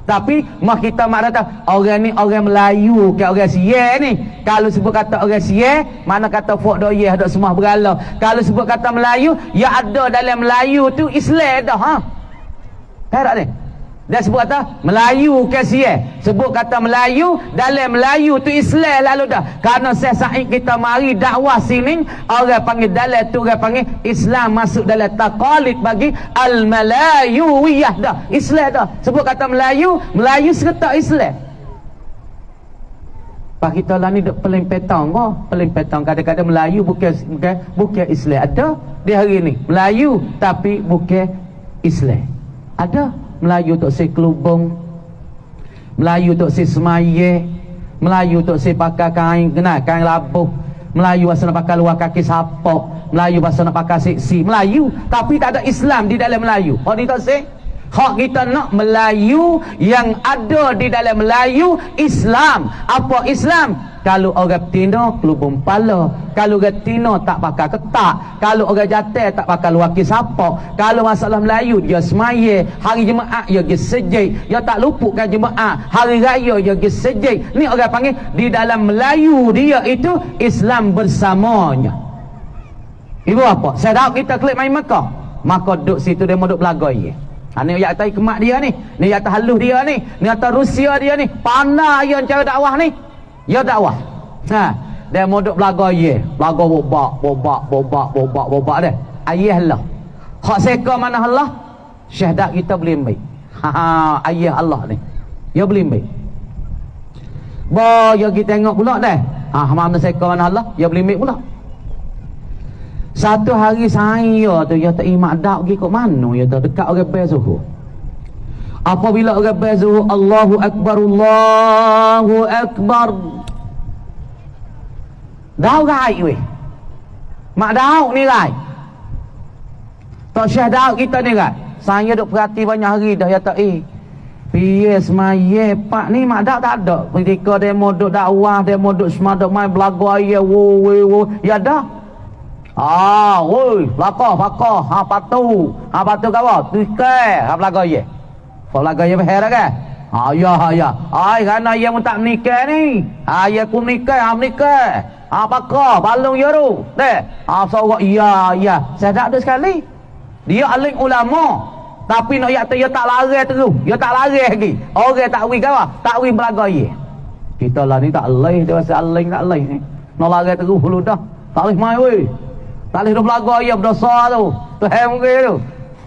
Tapi mah kita mak kata orang ni orang Melayu ke orang sia ni. Kalau sebut kata orang sia, mana kata fok doyeh dak semua berala. Kalau sebut kata Melayu, ya ada dalam Melayu tu Islam dah. Tak ni. Dia sebut kata Melayu ke sia. Sebut kata Melayu, dalam Melayu tu Islam lalu dah. Karena Syekh Sa'id kita mari dakwah sini, orang panggil dalam tu orang panggil Islam masuk dalam taqalid bagi al-Malayuwiyah dah. Islam dah. Sebut kata Melayu, Melayu serta Islam. Pak kita lah ni duk pelempetang kau. Pelempetang kadang-kadang Melayu bukan Islam. Ada di hari ni Melayu tapi bukan Islam. Ada Melayu tok si kelubung, Melayu tok si semaye, Melayu tok si pakai kain kena kain labuh, Melayu bahasa nak pakai luar kaki sapok, Melayu bahasa nak pakai siksi, Melayu tapi tak ada Islam di dalam Melayu. Oh ni tak sih? Hak kita nak Melayu yang ada di dalam Melayu Islam. Apa Islam? Kalau orang Tino kelubung pala, kalau orang Tino tak pakai ketak, kalau orang Jatah tak pakai luar kisapok, kalau masalah Melayu dia semaya, hari Jumaat dia pergi sejid, dia tak luputkan Jumaat, hari raya dia pergi sejid. Ni orang panggil di dalam Melayu dia itu Islam bersamanya. Ibu apa? Saya tahu kita klik main Mekah, maka duduk situ dia mau duduk belagai. Ni ayat atas kemak dia ni ayat atas halus dia ni atas Rusia dia ni, pandai yang cara dakwah ni. Ya dakwah. Dia mau duk belaga ye, belaga bobak dia. Ayah Allah. Hak seka mana Allah? Syahadat kita boleh ambil. Ayah Allah ni. Ya boleh ambil. Ya kita tengok pula dah. Mana seka mana Allah? Ya boleh ambil pula. Satu hari saya tu ya tak imak dak pergi kat mana ya tu dekat orang Bezuhur. Apabila orang Bezuhur Allahu Akbar, Allahu Akbar. Dau gai weh. Mak dau ni gai. Tak syah dau kita ni gai. Saya duk perhati banyak hari dah ya tak piye semaya pak ni mak dau tak ada. Ketika demo duk dakwah, demo duk semada main belaga ya wo ya dah. Woi, lakah, patu kawa, tukai, belaga ye. Belaga ye behera ke? Ya. Kerana ia pun tak menikah ni. Ia pun menikah, apakah balung ya tu? Deh. Sawak ya. Saya tak ada sekali. Dia alim ulama. Tapi nak ia tak lari terus. Dia tak lari lagi. Orang tak wi kawa, tak wi belaga ye. Kita lah ni tak leh, dia rasa alim tak leh ni. Nak lari terus dulu dah. Tak leh mai weh. Tak boleh duduk belaga ya berdosa tu. Tuhan mungkin tu.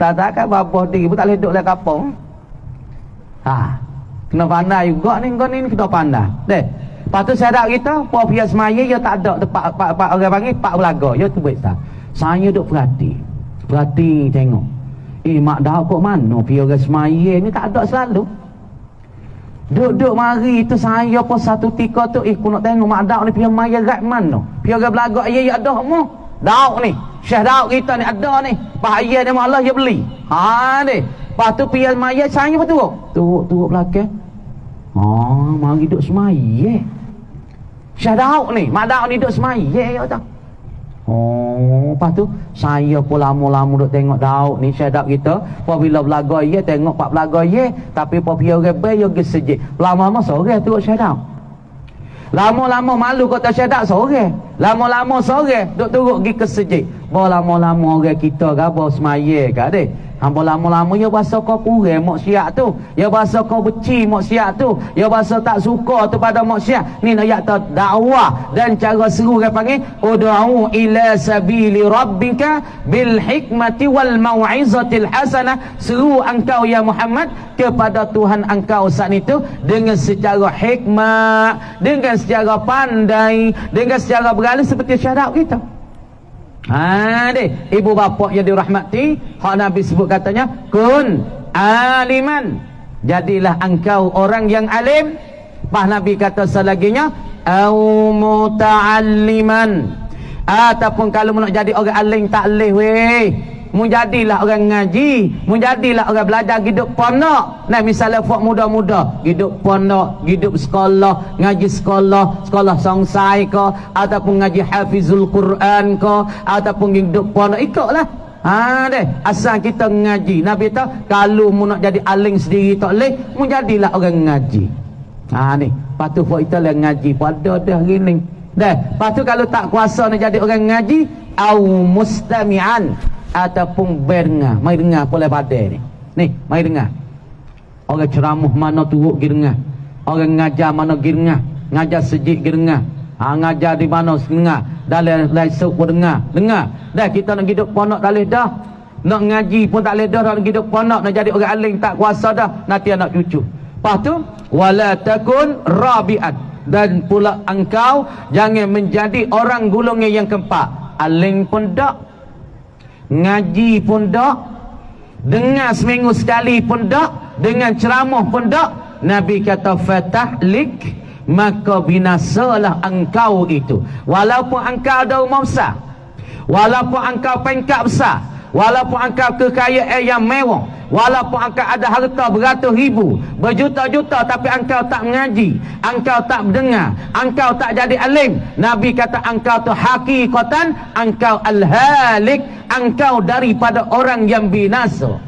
Tak kan babah diri pun tak boleh duduk dalam kapung. Kena pandai juga ni, kau ni kena pandai. Deh. Lepas tu saya dak kita, puan pihak semaya dia tak ada tempat pak orang panggil pak belaga. Ya tu baik tak. Saya duk perhati tengok. Mak dak kok mana pihak orang semaya ni tak ada selalu. Duduk mari tu saya pun satu tika tu aku nak tengok mak dak ni pihak maya kat mana. Pihak orang belaga ya ada mu. Dauk ni, syekh dauk kita ni ada ni. Bahaya dia Allah dia beli. Ni. Lepas tu pian maya saya apa turuk? Turuk belakang. Mari duduk semaya. Syekh dauk ni, mak dauk ni duduk semaya ya tak. Lepas tu saya pun lama-lama duk tengok dauk ni syekh dauk kita. Apabila belaga ye tengok pak belaga ye, tapi apabila orang bae yo gesejik. Lama-lama sore turuk syekh dauk. Lama-lama malu kata syahadat sore. Lama-lama sore duk turut pergi ke sejid. Lama-lama orang kita ke apa semaya ke deh. Hampa lama-lama ya bahasa kau kurang mak syiak tu. Ya bahasa kau benci mak syiak tu. Ya bahasa tak suka tu pada mak syiak. Ni nak ayat dakwah dan cara seru dia panggil ud'u ila sabili rabbika bil hikmati wal mau'izatil hasanah. Seru engkau ya Muhammad kepada Tuhan engkau saat itu dengan secara hikmah, dengan secara pandai, dengan secara beralih seperti syahadat kita. Ibu bapa yang dirahmati, hak Nabi sebut katanya kun aliman, jadilah engkau orang yang alim. Bah Nabi kata selaginya au muta'alliman, ataupun kalau nak jadi orang alim tak leh weh, menjadilah orang ngaji, menjadilah orang belajar hidup pondok. Nah misalnya buat muda-muda hidup pondok, hidup sekolah, ngaji sekolah songsai ke, ataupun ngaji hafizul Quran ke, ataupun hidup pondok ikutlah. Deh, asal kita ngaji. Nabi kata kalau mu nak jadi alim sendiri tak leh, menjadilah orang ngaji. Ni, patu buat kita lah ngaji pada dah gini. Dah, patu kalau tak kuasa nak jadi orang ngaji, au mustami'an, ataupun berdengar, mai dengar boleh badai ni mai dengar orang ceramah mana turut pergi dengar, orang ngajar mana pergi dengar, ngajar sejid pergi dengar, ngajar di mana dengar, dalam lesuk pun dengar dah. Kita nak hidup pondok tak boleh dah, nak ngaji pun tak boleh dah, nak hidup pondok nak jadi orang alim tak kuasa dah, nanti anak cucu. Lepas tu wala takun rabi'at, dan pula engkau jangan menjadi orang golongan yang keempat. Alim pun tak, ngaji pun tak, dengar seminggu sekali pun tak, dengan ceramah pun tak, Nabi kata fatahlik, maka binasalah engkau itu. Walaupun engkau ada rumah besar, walaupun engkau pangkat besar, walaupun engkau kekayaan yang mewah, walaupun engkau ada harta beratus ribu, berjuta-juta, tapi engkau tak mengaji, engkau tak mendengar, engkau tak jadi alim, Nabi kata engkau tu hakikatan engkau al-halik, engkau daripada orang yang binasa.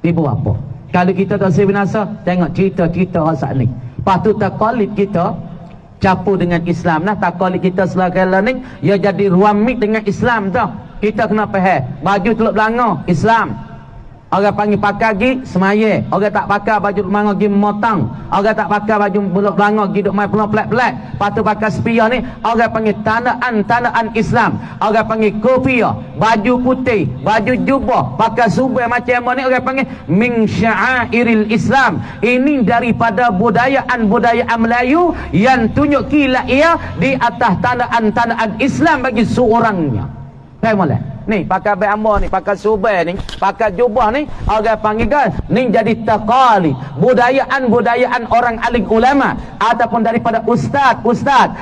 Ibu apa? Kalau kita tak saya binasa, tengok cerita-cerita orang saat ni. Lepas tu takalid kita campur dengan Islam lah. Takalid kita selagala ni, ia jadi ruamik dengan Islam tau. Kita kena faham, baju teluk belanga Islam. Orang panggil pakai gi semaya, orang tak pakai baju belanga gi motang, orang tak pakai baju teluk belanga gi duk main pelak-pelak. Lepas tu pakai spiah ni, orang panggil tandaan Islam. Orang panggil kopiah, baju putih, baju jubah, pakai subay macam mana ni, orang panggil min sya'airil Islam. Ini daripada budayaan Melayu yang tunjuk kila ia di atas tandaan Islam bagi seorangnya. Faham tak? Ni pakai bambo ni, pakai subay ni, pakai jubah ni, orang panggil kan ni jadi taqalid, budayaan orang alim ulama ataupun daripada ustaz,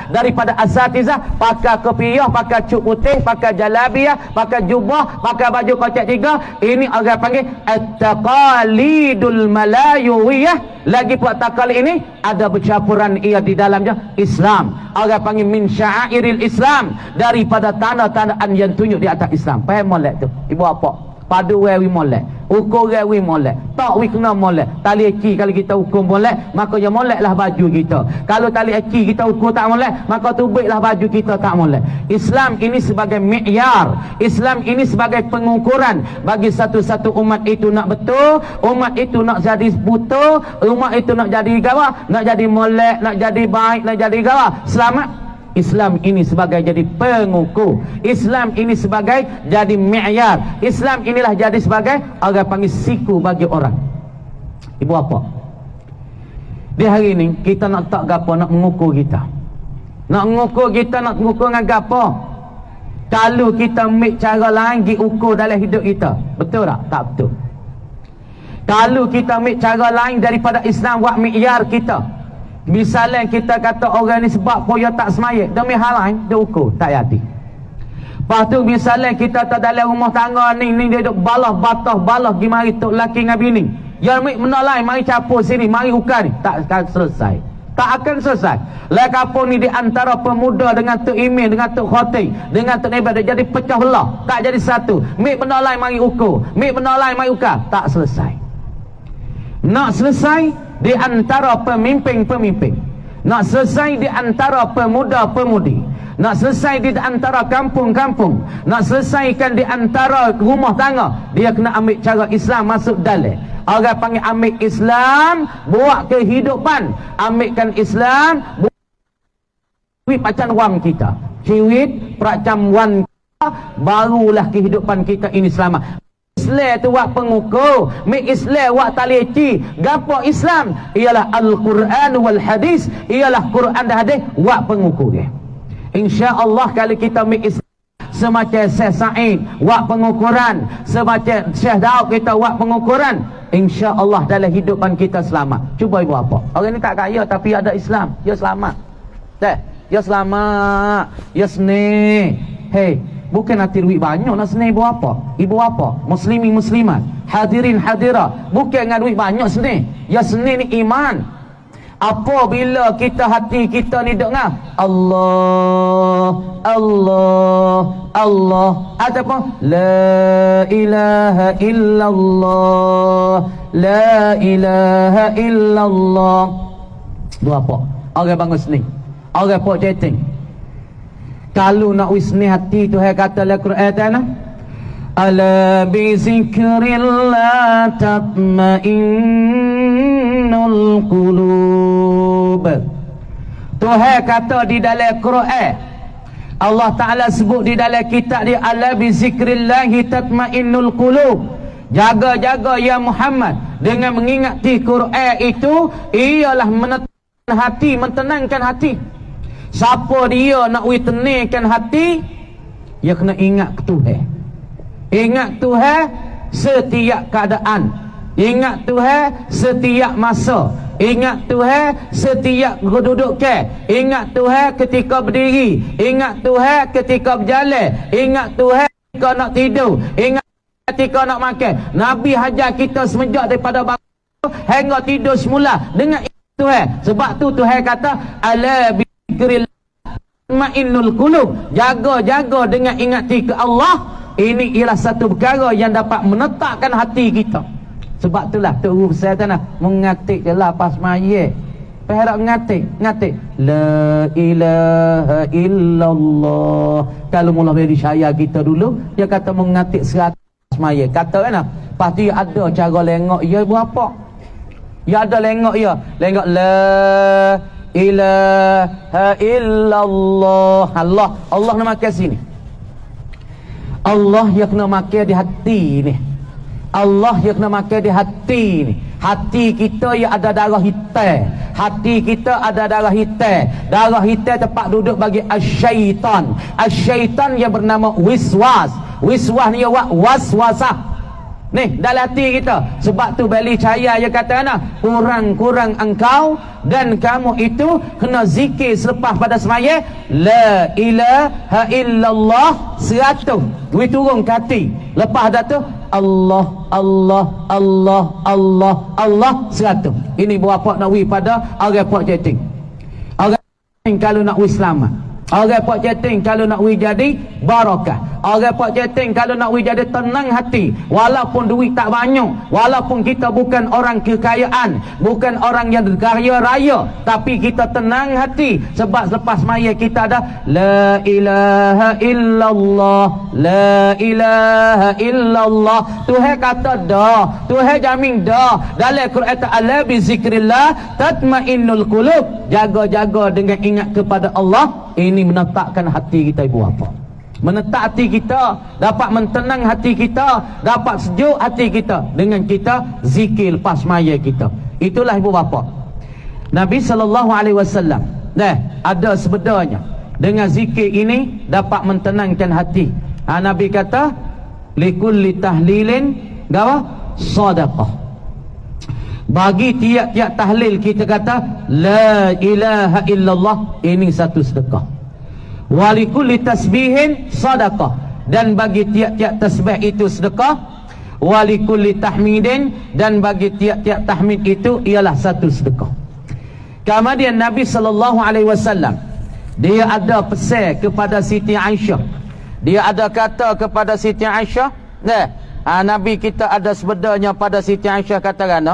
daripada asatizah, pakai kopiah, pakai cuk putih, pakai jalabiah, pakai jubah, pakai baju kocak tiga. Ini orang panggil at-taqalidul malayuwiyah. Lagi pula taqalid ini ada bercampuran ia di dalamnya Islam. Orang panggil min sya'airil Islam, daripada tanda-tandaan yang tunjuk di atas Islam. Faham molek tu? Ibu apa? Padu we molek, ukur we molek, tak we kena molek. Tali eki kalau kita ukur molek, maka ya moleklah baju kita. Kalau tali eki kita ukur tak molek, maka tubiklah baju kita tak molek. Islam ini sebagai mi'yar, Islam ini sebagai pengukuran bagi satu-satu umat itu nak betul, umat itu nak jadi buta, umat itu nak jadi gawa, nak jadi molek, nak jadi baik, nak jadi gawa, selamat. Islam ini sebagai jadi pengukur, Islam ini sebagai jadi mi'yar, Islam inilah jadi sebagai orang panggil siku bagi orang. Ibu apa? Di hari ini kita nak tak gapo, nak mengukur kita, nak mengukur kita, nak mengukur dengan gapo. Kalau kita ambil cara lain pergi ukur dalam hidup kita, betul tak? Tak betul. Kalau kita ambil cara lain daripada Islam buat mi'yar kita, misalnya kita kata orang ni sebab poya tak semaya, demi hal lain dia ukur tak jadi. Lepas tu misalnya kita tak dalam rumah tangga ni dia duk balah pergi mari tok laki dengan bini, ya ambil benda lain mari capur sini, mari ukur ni, tak akan selesai. Tak akan selesai. Lai kapur ni di antara pemuda dengan Tok Imin, dengan Tok Khotib, dengan Tok Nebah, dia jadi pecah belah, tak jadi satu. Ambil benda lain mari ukur, ambil benda lain mari ukur, tak selesai. Nak selesai di antara pemimpin-pemimpin, nak selesai di antara pemuda-pemudi, nak selesai di antara kampung-kampung, nak selesaikan di antara rumah tangga, dia kena ambil cara Islam masuk dalam. Orang panggil ambil Islam buat kehidupan, ambilkan Islam buat macam wang kita, ciwit macam wan kita, barulah kehidupan kita ini selamat. Islam tu buat pengukur, Islam buat taleci. Gapo Islam? Ialah Al-Quran wal Hadis, ialah Quran dan hadis buat pengukur dia. Insya-Allah kalau kita Islam semacam Syekh Said buat pengukuran, semacam Syekh Daud kita buat pengukuran, insya-Allah dalam hidupan kita selamat. Cuba ibu apa? Orang ni tak kaya tapi ada Islam, dia selamat. Tak? Dia selamat, dia senang. Hey, bukan nanti duit banyak nak senang ibu apa? Ibu apa? Muslimin muslimat, hadirin hadirat, bukan dengan duit banyak senang. Ya senang ni iman. Apabila kita hati kita ni dengar Allah Allah Allah ataupun la ilaha illallah la ilaha illallah, dua apa? Orang bangun seni, orang pok chatting. Kalau nak wisni hati tu hai kata dalam Quran tanah, ala bi zikrillah tatma'innul qulub. Tuhan kata di dalam Quran, Allah Ta'ala sebut di dalam kitab dia, ala bi zikrillah tatma'innul qulub. Jaga-jaga ya Muhammad dengan mengingati Quran itu, ialah menenangkan hati, mentenangkan hati. Siapa dia nak tenangkan hati, dia kena ingat Tuhan. Ingat Tuhan setiap keadaan, ingat Tuhan setiap masa. Ingat Tuhan setiap duduk ke. Ingat Tuhan ketika berdiri. Ingat Tuhan ketika berjalan. Ingat Tuhan ketika nak tidur. Ingat ketika nak makan. Nabi hajar kita semenjak daripada bangun hingga tidur semula dengan ingat Tuhan. Sebab tu Tuhan kata ala bizikrillah ma'innul qulub. Jaga-jaga dengan ingati ke Allah. Ini ialah satu perkara yang dapat menetapkan hati kita. Sebab itulah Tok Guru besar tanah mengatik je lah pas mayat. Perhak ngatik la ilaha illallah. Kalau mula beri syaya kita dulu, dia kata mengatik 100 mayat. Kata kan pasti ada cara lengok ya berapa. Ya ada lengok ya. Lengok la ilaha illallah. Allah nak makan sini. Allah yang kena makan di hati ni. Allah yang kena makan di hati ni. Hati kita yang ada darah hitam. Hati kita ada darah hitam. Darah hitam tempat duduk bagi asyaitan. Asyaitan yang bernama wiswas. Wiswas ni waswasah. Ni dalam hati kita. Sebab tu balik cahaya dia kata kurang-kurang engkau dan kamu itu kena zikir selepas pada semaya la ilaha illallah 100. Duit turun ke hati. Lepas dah tu Allah 100. Ini berapa nak wi pada orang pak chatting. Orang kalau nak wi selamat. Orang pak chatting kalau nak wi jadi barakah. Orang pak chatting kalau nak wi jadi tenang hati. Walaupun duit tak banyak, walaupun kita bukan orang kekayaan, bukan orang yang kaya raya, tapi kita tenang hati sebab selepas maya kita ada la ilaha illallah, la ilaha illallah. Tuhan kata dah, Tuhan jamin dah. Dalam Quran ta'ala bi zikrillah tatmainnul qulub. Jaga-jaga dengan ingat kepada Allah. Ini menetapkan hati kita ibu bapa. Menetap hati kita, dapat mentenang hati kita, dapat sejuk hati kita dengan kita zikir lepas maya kita. Itulah ibu bapa. Nabi SAW ada sebenarnya dengan zikir ini dapat mentenangkan hati. Nabi kata likulli tahlilin gawa sadaqah. Bagi tiap-tiap tahlil kita kata la ilaha illallah, ini satu sedekah. Walikulli tasbihin sadaqah, dan bagi tiap-tiap tasbih itu sedekah. Walikulli tahmidin, dan bagi tiap-tiap tahmid itu ialah satu sedekah. Kemudian Nabi SAW dia ada pesan kepada Siti Aisyah. Dia ada kata kepada Siti Aisyah, Nabi kita ada sebenarnya pada Siti Aisyah katakan,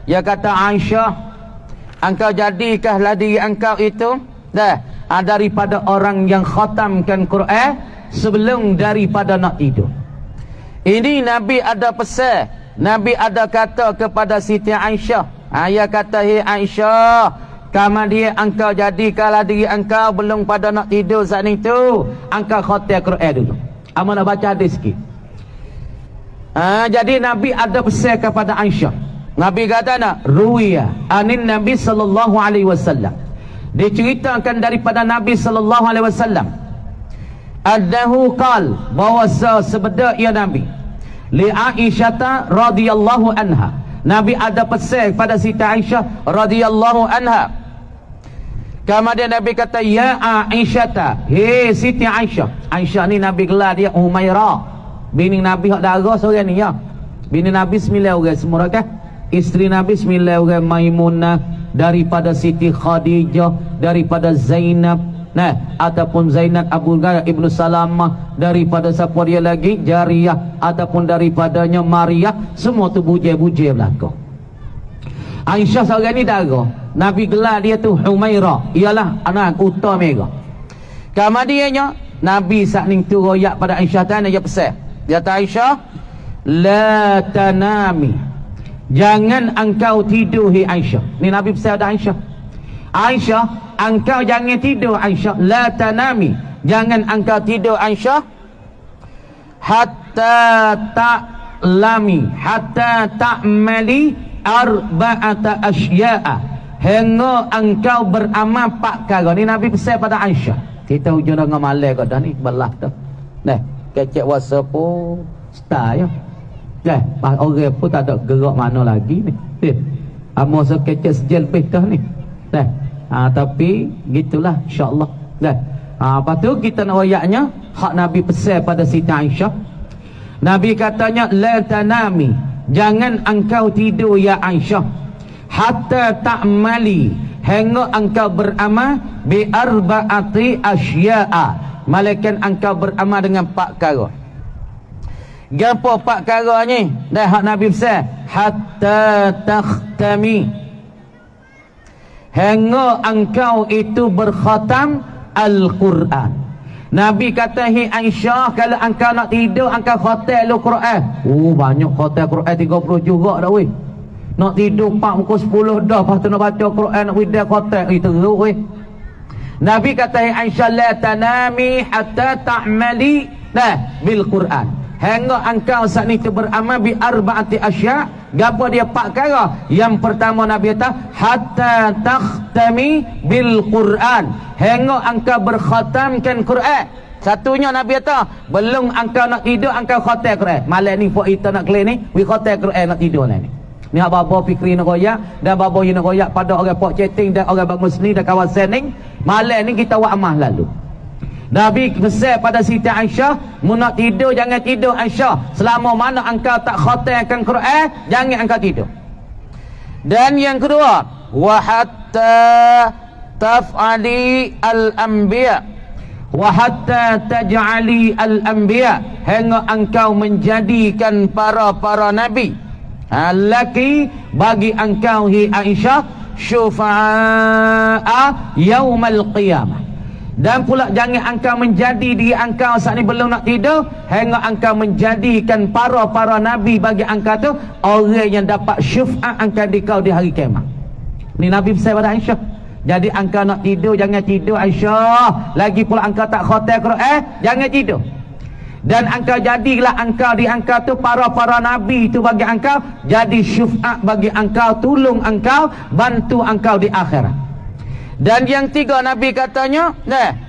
dia kata Aisyah, engkau jadikahlah diri engkau itu daripada orang yang khatamkan Quran sebelum daripada nak tidur. Ini Nabi ada pesan. Nabi ada kata kepada Siti Aisyah. Dia kata, "Hei Aisyah, kemudian engkau jadikanlah diri engkau belum pada nak tidur saat itu, engkau khatam Quran dulu." Amal nak baca hadis sikit. Jadi Nabi ada pesan kepada Aisyah. Nabi kata ruwiya anin Nabi sallallahu alaihi wasallam. Diceritakan daripada Nabi sallallahu alaihi wasallam annahu qal, bahawa sebenarnya Nabi li Aisyah radhiyallahu anha. Nabi ada pesan pada Siti Aisyah radhiyallahu anha. Kemudian Nabi kata, ya Aisyah, hei Siti Aisyah. Aisyah ni Nabi gelar dia Humairah, bini Nabi hak darah seorang ni ya. Bini Nabi 9 orang semua kan. Isteri Nabi 9 orang, Maimunah, daripada Siti Khadijah, daripada Zainab, ataupun Zainab Abu Ibnu Salamah, daripada siapa dia lagi, Jariyah, ataupun daripadanya Maria. Semua tu bujai-bujai belaka. Aisyah seorang ni darah. Nabi gelar dia tu Humairah, ialah anak utama mereka. Kemudiannya Nabi saat ni tu royak pada Aisyah tanya dia pesan. Dia kata, Aisyah, la tanami, jangan engkau tidur hai Aisyah. Ni Nabi pesan pada Aisyah. Aisyah, engkau jangan tidur Aisyah. La tanami, jangan engkau tidur Aisyah. Hatta ta'lami, hatta ta'mali arba'ata asya'a, hingga engkau beramal 4 perkara. Ni Nabi pesan pada Aisyah. Kita hujung dengan malai kau dah ni belah dah. Kecek WhatsApp pun style ya. Orang pun tak ada gerak mana lagi ni. Amo sekecil sejel lebih dah ni. Dah. Tapi gitulah insya-Allah. Dah. Lepas tu kita nak ayatnya hak Nabi pesan pada Siti Aisyah. Nabi katanya la tanami, jangan engkau tidur ya Aisyah, hatta ta'mali, hingga engkau beramal bi arba'ati asya'a, malaikat engkau beramal dengan 4 perkara. Gapo 4 perkara ni? Dah hak Nabi pesan, hatta takhtami, hingga engkau itu berkhatam Al-Quran. Nabi kata, hi Aisyah, kalau engkau nak tidur, engkau khatam Al-Quran. Banyak khatam Quran 30 juga dah weh. Nak tidur 4 muka 10 dah, lepas tu nak baca Quran, nak widah khatam, teruk weh. Nabi kata, hi Aisyah, la tanami hatta ta'mali bil Quran. Hingga engkau saat ni beramal bi arba'ati asya'. Gapo dia 4 perkara? Yang pertama Nabi kata hatta takhtami bil Quran, hingga engkau berkhatamkan Quran. Satunya Nabi kata belum engkau nak tidur engkau khatam Quran. Malam ni pok kita nak clear ni, we khatam Quran nak tidur lah ni. Ni apa fikri nak royak dan babo yang nak royak pada orang pok chatting dan orang bangun ni dan kawasan ni. Malam ni kita buat amal lalu. Nabi pesan pada Siti Aisyah, mu nak tidur jangan tidur Aisyah selama mana engkau tak khatamkan Quran, jangan engkau tidur. Dan yang kedua, wa hatta taf'ali al-anbiya, wa hatta taj'ali al-anbiya, hingga engkau menjadikan para nabi laki bagi engkau hi Aisyah syufa'a yaumal qiyamah. Dan pula jangan engkau menjadi diri engkau saat ni belum nak tidur, hingga engkau menjadikan para nabi bagi engkau tu orang yang dapat syafaat engkau di kau di hari kiamat. Ni Nabi pesan pada Aisyah. Jadi engkau nak tidur jangan tidur Aisyah. Lagi pula engkau tak khatam Quran, jangan tidur. Dan engkau jadilah engkau di engkau tu para nabi tu bagi engkau jadi syafaat bagi engkau, tolong engkau, bantu engkau di akhirat. Dan yang 3 Nabi katanya,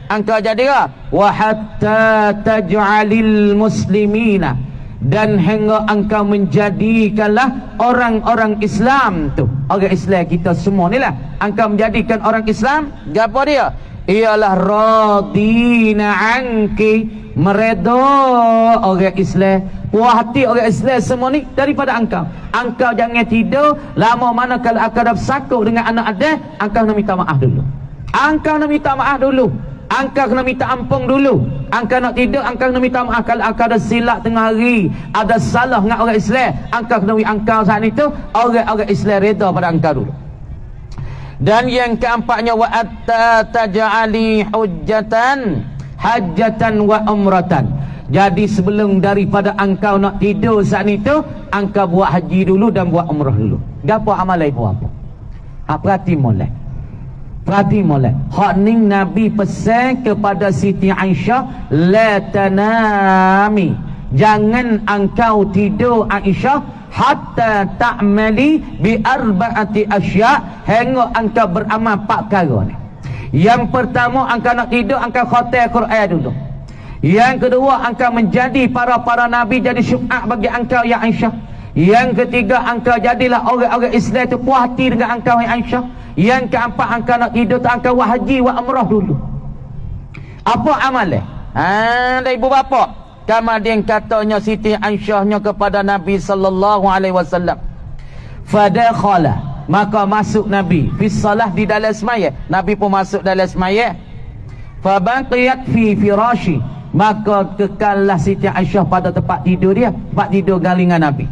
engkau jadilah wa hatta taj'alil muslimina, dan hingga engkau menjadikanlah orang-orang Islam tu, orang Islam kita semua ni lah, engkau menjadikan orang Islam, gapo dia? Ialah radina anki, meredo orang Islam, puas hati orang Islam semua ni daripada engkau. Engkau jangan tidur lama mana kalau engkau dah bersakut dengan anak adik, engkau nak minta maaf dulu. Engkau nak minta maaf dulu. Engkau kena minta ampun dulu. Engkau nak tidur, engkau kena minta maaf kalau engkau ada silap tengah hari, ada salah dengan orang Islam. Engkau kena engkau saat itu orang Islam reda pada engkau dulu. Dan yang keempatnya wa atta taj'ali hajjatan wa umratan. Jadi sebelum daripada engkau nak tidur saat itu, engkau buat haji dulu dan buat umrah dulu. Gapo amalan ibu apa? Perhati molek. Hak ni Nabi pesan kepada Siti Aisyah, la tanami, jangan engkau tidur Aisyah hatta ta'mali bi arba'ati asya', hingga engkau beramal 4 perkara ni. Yang pertama, engkau nak tidur engkau khatam Quran dulu. Yang kedua, engkau menjadi para nabi jadi syafaat bagi engkau ya Aisyah. Yang ketiga, engkau jadilah orang-orang Islam tu puas hati dengan engkau ya Aisyah. Yang keempat, engkau nak tidur tu engkau buat haji wa umrah dulu. Apa amalan? Dari ibu bapa. Kemudian katanya Siti Aisyahnya kepada Nabi sallallahu alaihi wasallam, fadakhala, maka masuk Nabi fi salah di dalam semaya. Nabi pun masuk dalam semaya. Fabaqiyat fi firashi, maka kekallah Siti Aisyah pada tempat tidur dia, tempat tidur galingan Nabi.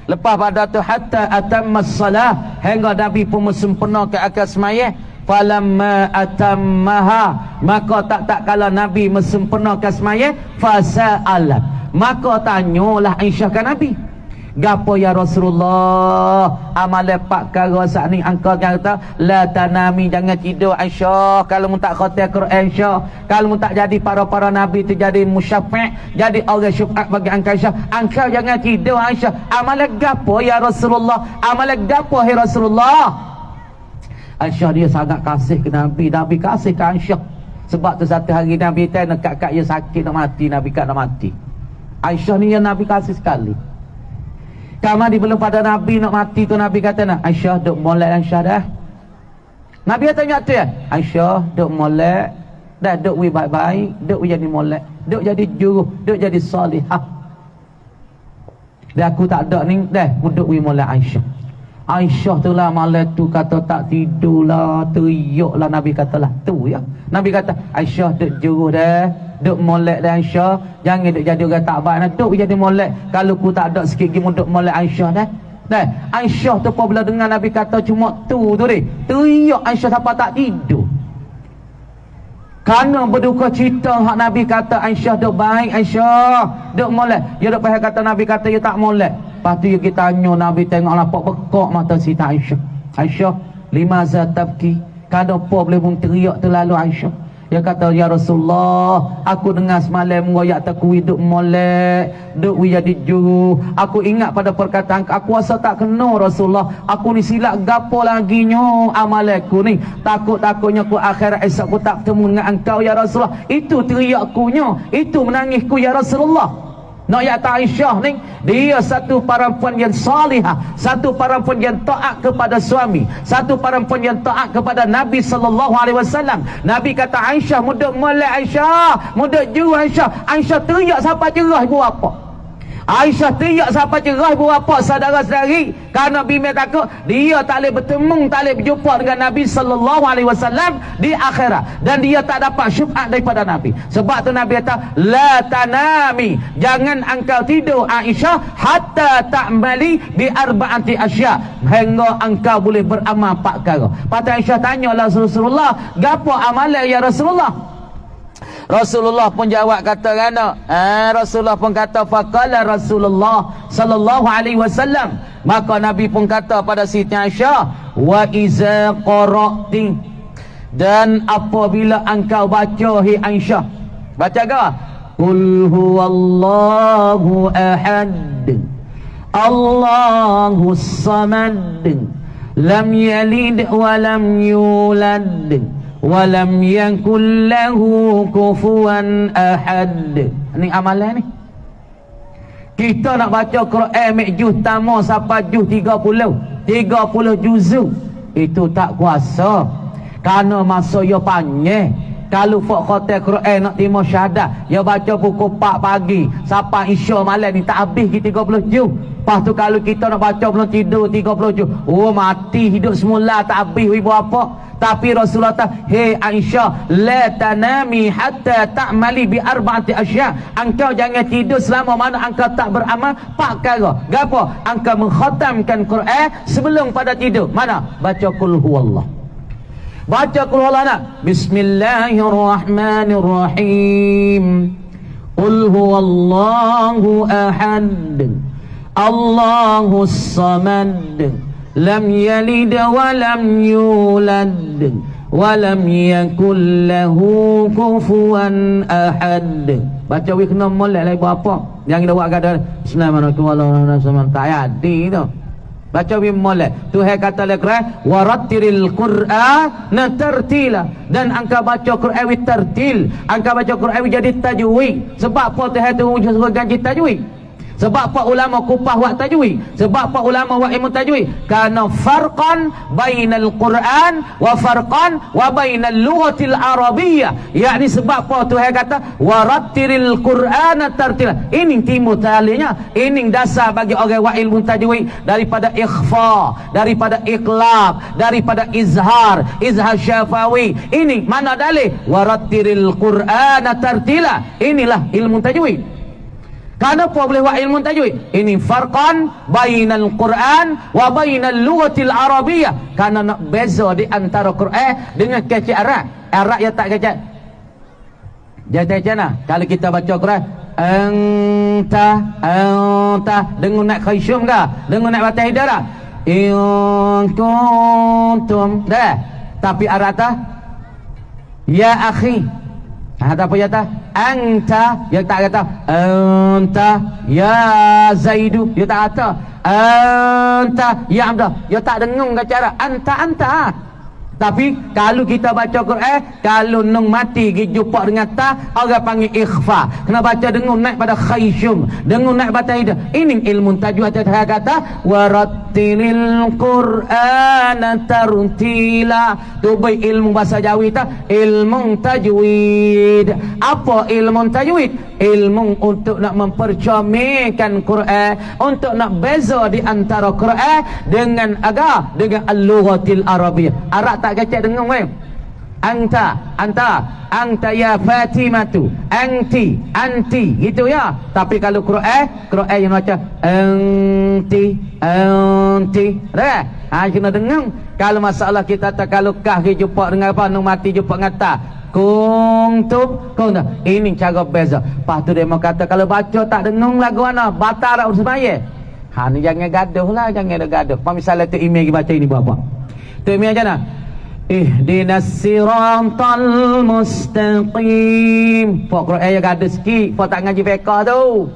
Lepas pada tu hatta atammas salah, hingga Nabi pun sempurnakan akad semaya. Falamma atammaha, maka tak kala Nabi sempurnakan semaya, fasa'alat, maka tanyalah Aisyah ke Nabi, gapo ya Rasulullah amalan 4 perkara saat ni engkau kata la tanami, jangan tidur Aisyah kalau mu tak khatam Quran Aisyah, kalau mu tak jadi para nabi tu jadi musyafi', jadi orang syafaat bagi engkau Aisyah, engkau jangan tidur Aisyah. Amalan gapo ya Rasulullah, amalan gapo hai Rasulullah? Aisyah dia sangat kasih ke Nabi, Nabi kasih ke Aisyah. Sebab tu satu hari Nabi tanya kat dia sakit nak mati, Nabi kat nak mati. Aisyah ni yang Nabi kasih sekali. Kamar di belum pada Nabi nak mati tu, Nabi kata nak, Aisyah duk molek Aisyah dah. Nabi tanya tu ya, Aisyah duk molek dah, duk wi baik-baik, duk jadi molek, duk jadi juruh, duk jadi salihah. Dia aku tak ada ni dah, duk wi molek Aisyah. Aisyah tu lah malam tu kata tak tidur lah, teriuk lah. Nabi kata lah tu ya. Nabi kata Aisyah duk juruh dah, duk molek dah Aisyah. Jangan duk jadi orang tak baik, duk jadi molek. Kalau ku tak ada sikit gimu duk molek Aisyah dah. Dah Aisyah tu apabila dengar Nabi kata cuma tu dia, teriuk Aisyah sampai tak tidur. Kerana berduka cita hak Nabi kata Aisyah duk baik, Aisyah duk molek. Ya duk payah kata Nabi kata ya tak molek. Lepas tu ya kita tanya Nabi, tengok nampak bekak mata Siti Aisyah. Aisyah, limaza tabki? Kada apa boleh pun teriak terlalu Aisyah. Dia kata, ya Rasulullah, aku dengar semalam ngoyak takui duk molek, duk jadi juru. Aku ingat pada perkataan aku rasa tak kena Rasulullah. Aku ni silap gapo lagi nyo amal aku ni. Takut-takutnya aku akhirat esok aku tak bertemu dengan engkau ya Rasulullah. Itu teriakku nyo, itu menangisku ya Rasulullah. Nak ya Aisyah ni, dia satu perempuan yang salihah, satu perempuan yang taat kepada suami, satu perempuan yang taat kepada Nabi sallallahu alaihi wasallam. Nabi kata Aisyah, mudah molek Aisyah, mudah juru Aisyah. Aisyah teriak sampai cerah ibu bapa. Aisyah teriak sampai cerah ibu bapa, saudara-saudari, kerana bimai takut dia tak boleh bertemu, tak boleh berjumpa dengan Nabi sallallahu alaihi wasallam di akhirat, dan dia tak dapat syafaat daripada Nabi. Sebab tu Nabi kata la tanami, jangan engkau tidur Aisyah hatta ta'mali bi arba'ati asya, hingga engkau boleh beramal 4 perkara. Patut Aisyah tanyalah Rasulullah, gapo amalan ya Rasulullah? Rasulullah pun jawab kata kana. Rasulullah pun kata faqala Rasulullah sallallahu alaihi wasallam. Maka Nabi pun kata pada Siti Aisyah, wa iza qara'ti, dan apabila engkau baca hi Aisyah, baca ke? Qul huwallahu ahad, Allahus samad, lam yalid wa lam yulad, walam yakul lahu kufuwan ahad. Ni amalan ni. Kita nak baca Quran juz tama sampai juz 30 juzuk, itu tak kuasa. Kerana masa ya panjang. Kalau fak khatam Quran nak terima syahadah, ya baca pukul 4 pagi sampai isya malam ni tak habis ke 30 juz. Lepas tu kalau kita nak baca belum tidur 30 juz, oh mati hidup semula tak habis ibu apa. Tapi Rasulullah kata, hei Aisyah, la tanami hatta ta'mali bi arba'ati asya. Engkau jangan tidur selama mana engkau tak beramal 4 perkara. Gapo? Engkau mengkhatamkan Quran sebelum pada tidur. Mana? Baca qul huwallah. Baca qul huwallah nak. Bismillahirrahmanirrahim. Qul huwallahu ahad, Allahus samad, lam yalid wa lam yulad, wa lam yakul lahu kufuwan ahad. Baca wih kena molek lah ibu apa. Yang kita buat kata Bismillahirrahmanirrahim, tak ada tu. Baca wih molek. Tuhan kata oleh Quran, warattilil Qur'ana tartila, dan engkau baca Quran wih tartil, engkau baca Quran wih jadi tajwid. Sebab apa Tuhan tu suruh ganti tajwid? Sebab apa ulama kupah buat tajwid? Sebab apa ulama buat ilmu tajwid? Karena farqan bainal Quran wa farqan wa bainal lughatil arabiyyah. Yakni sebab apa Tuhan kata warattilil Qur'ana tartila. Ini timur talinya, ini dasar bagi orang buat ilmu tajwid, daripada ikhfa, daripada iqlab, daripada izhar syafawi. Ini mana dalil? Warattilil Qur'ana tartila. Inilah ilmu tajwid. Kenapa boleh buat ilmu tajwid? Ini farqan bainal Quran wa bainal lughatil arabiyyah. Karena nak beza di antara Quran dengan kecek Arab. Arab yang tak kecek. Jadi macam mana? Kalau kita baca Quran, anta dengar nak khasyum ke? Dengar nak baca hidara? In kuntum. Dah. Tapi Arab tak? Ya akhi. Ada apa ya tak? Anta, dia tak kata anta ya Zaidu, dia tak kata anta ya Abdullah, dia tak dengung ke cara anta. Tapi kalau kita baca Quran, kalau nung mati pergi jumpa dengan ta, orang panggil ikhfa. Kena baca dengung naik pada khaysyum, dengung naik pada ida. Ini ilmu tajwid kata warattilil Qur'ana tartila. Tu baik ilmu bahasa Jawa ta, ilmu tajwid. Apa ilmu tajwid? Ilmu untuk nak mempercomelkan Quran, untuk nak beza di antara Quran dengan dengan al-lughatil arabiyyah. Arab tak kacak dengung weh. Anta ya Fatimatu, anti gitu ya. Tapi kalau Quran yang macam anti dah. Kena dengung. Kalau masalah kita tak kalau kah jumpa dengan apa nu mati jumpa dengan ta kuntum. Ini cara beza. Lepas tu dia mau kata kalau baca tak dengung lagu mana batal tak sembahyang. Ni jangan gaduh lah, jangan ada gaduh. Pak misalnya tu email baca ini buat apa? Tu email macam mana? Ihdinas siratal mustaqim. Pak Quran ya gaduh sikit. Pak tak ngaji fiqh tu.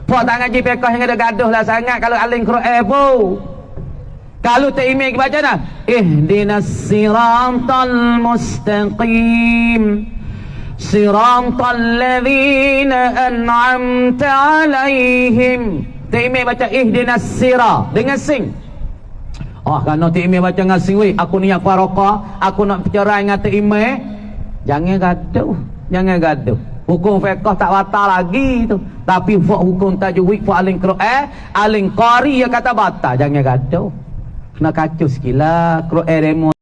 Pak tak ngaji fiqh yang ada gaduh lah sangat kalau alim Quran pun. Kalau tak email baca dah ihdinas siratal mustaqim siratal ladzina an'amta alaihim. Tak email baca ihdinas sira dengan sing. Kalau tak email baca dengan sing weh, aku niat faraqah, aku nak bercerai dengan tak email. Jangan gaduh. Hukum fiqh tak batal lagi tu. Tapi hukum tajwid alim Quran, alim qari yang kata batal. Jangan gaduh. Kena kacau sikit lah Quran demo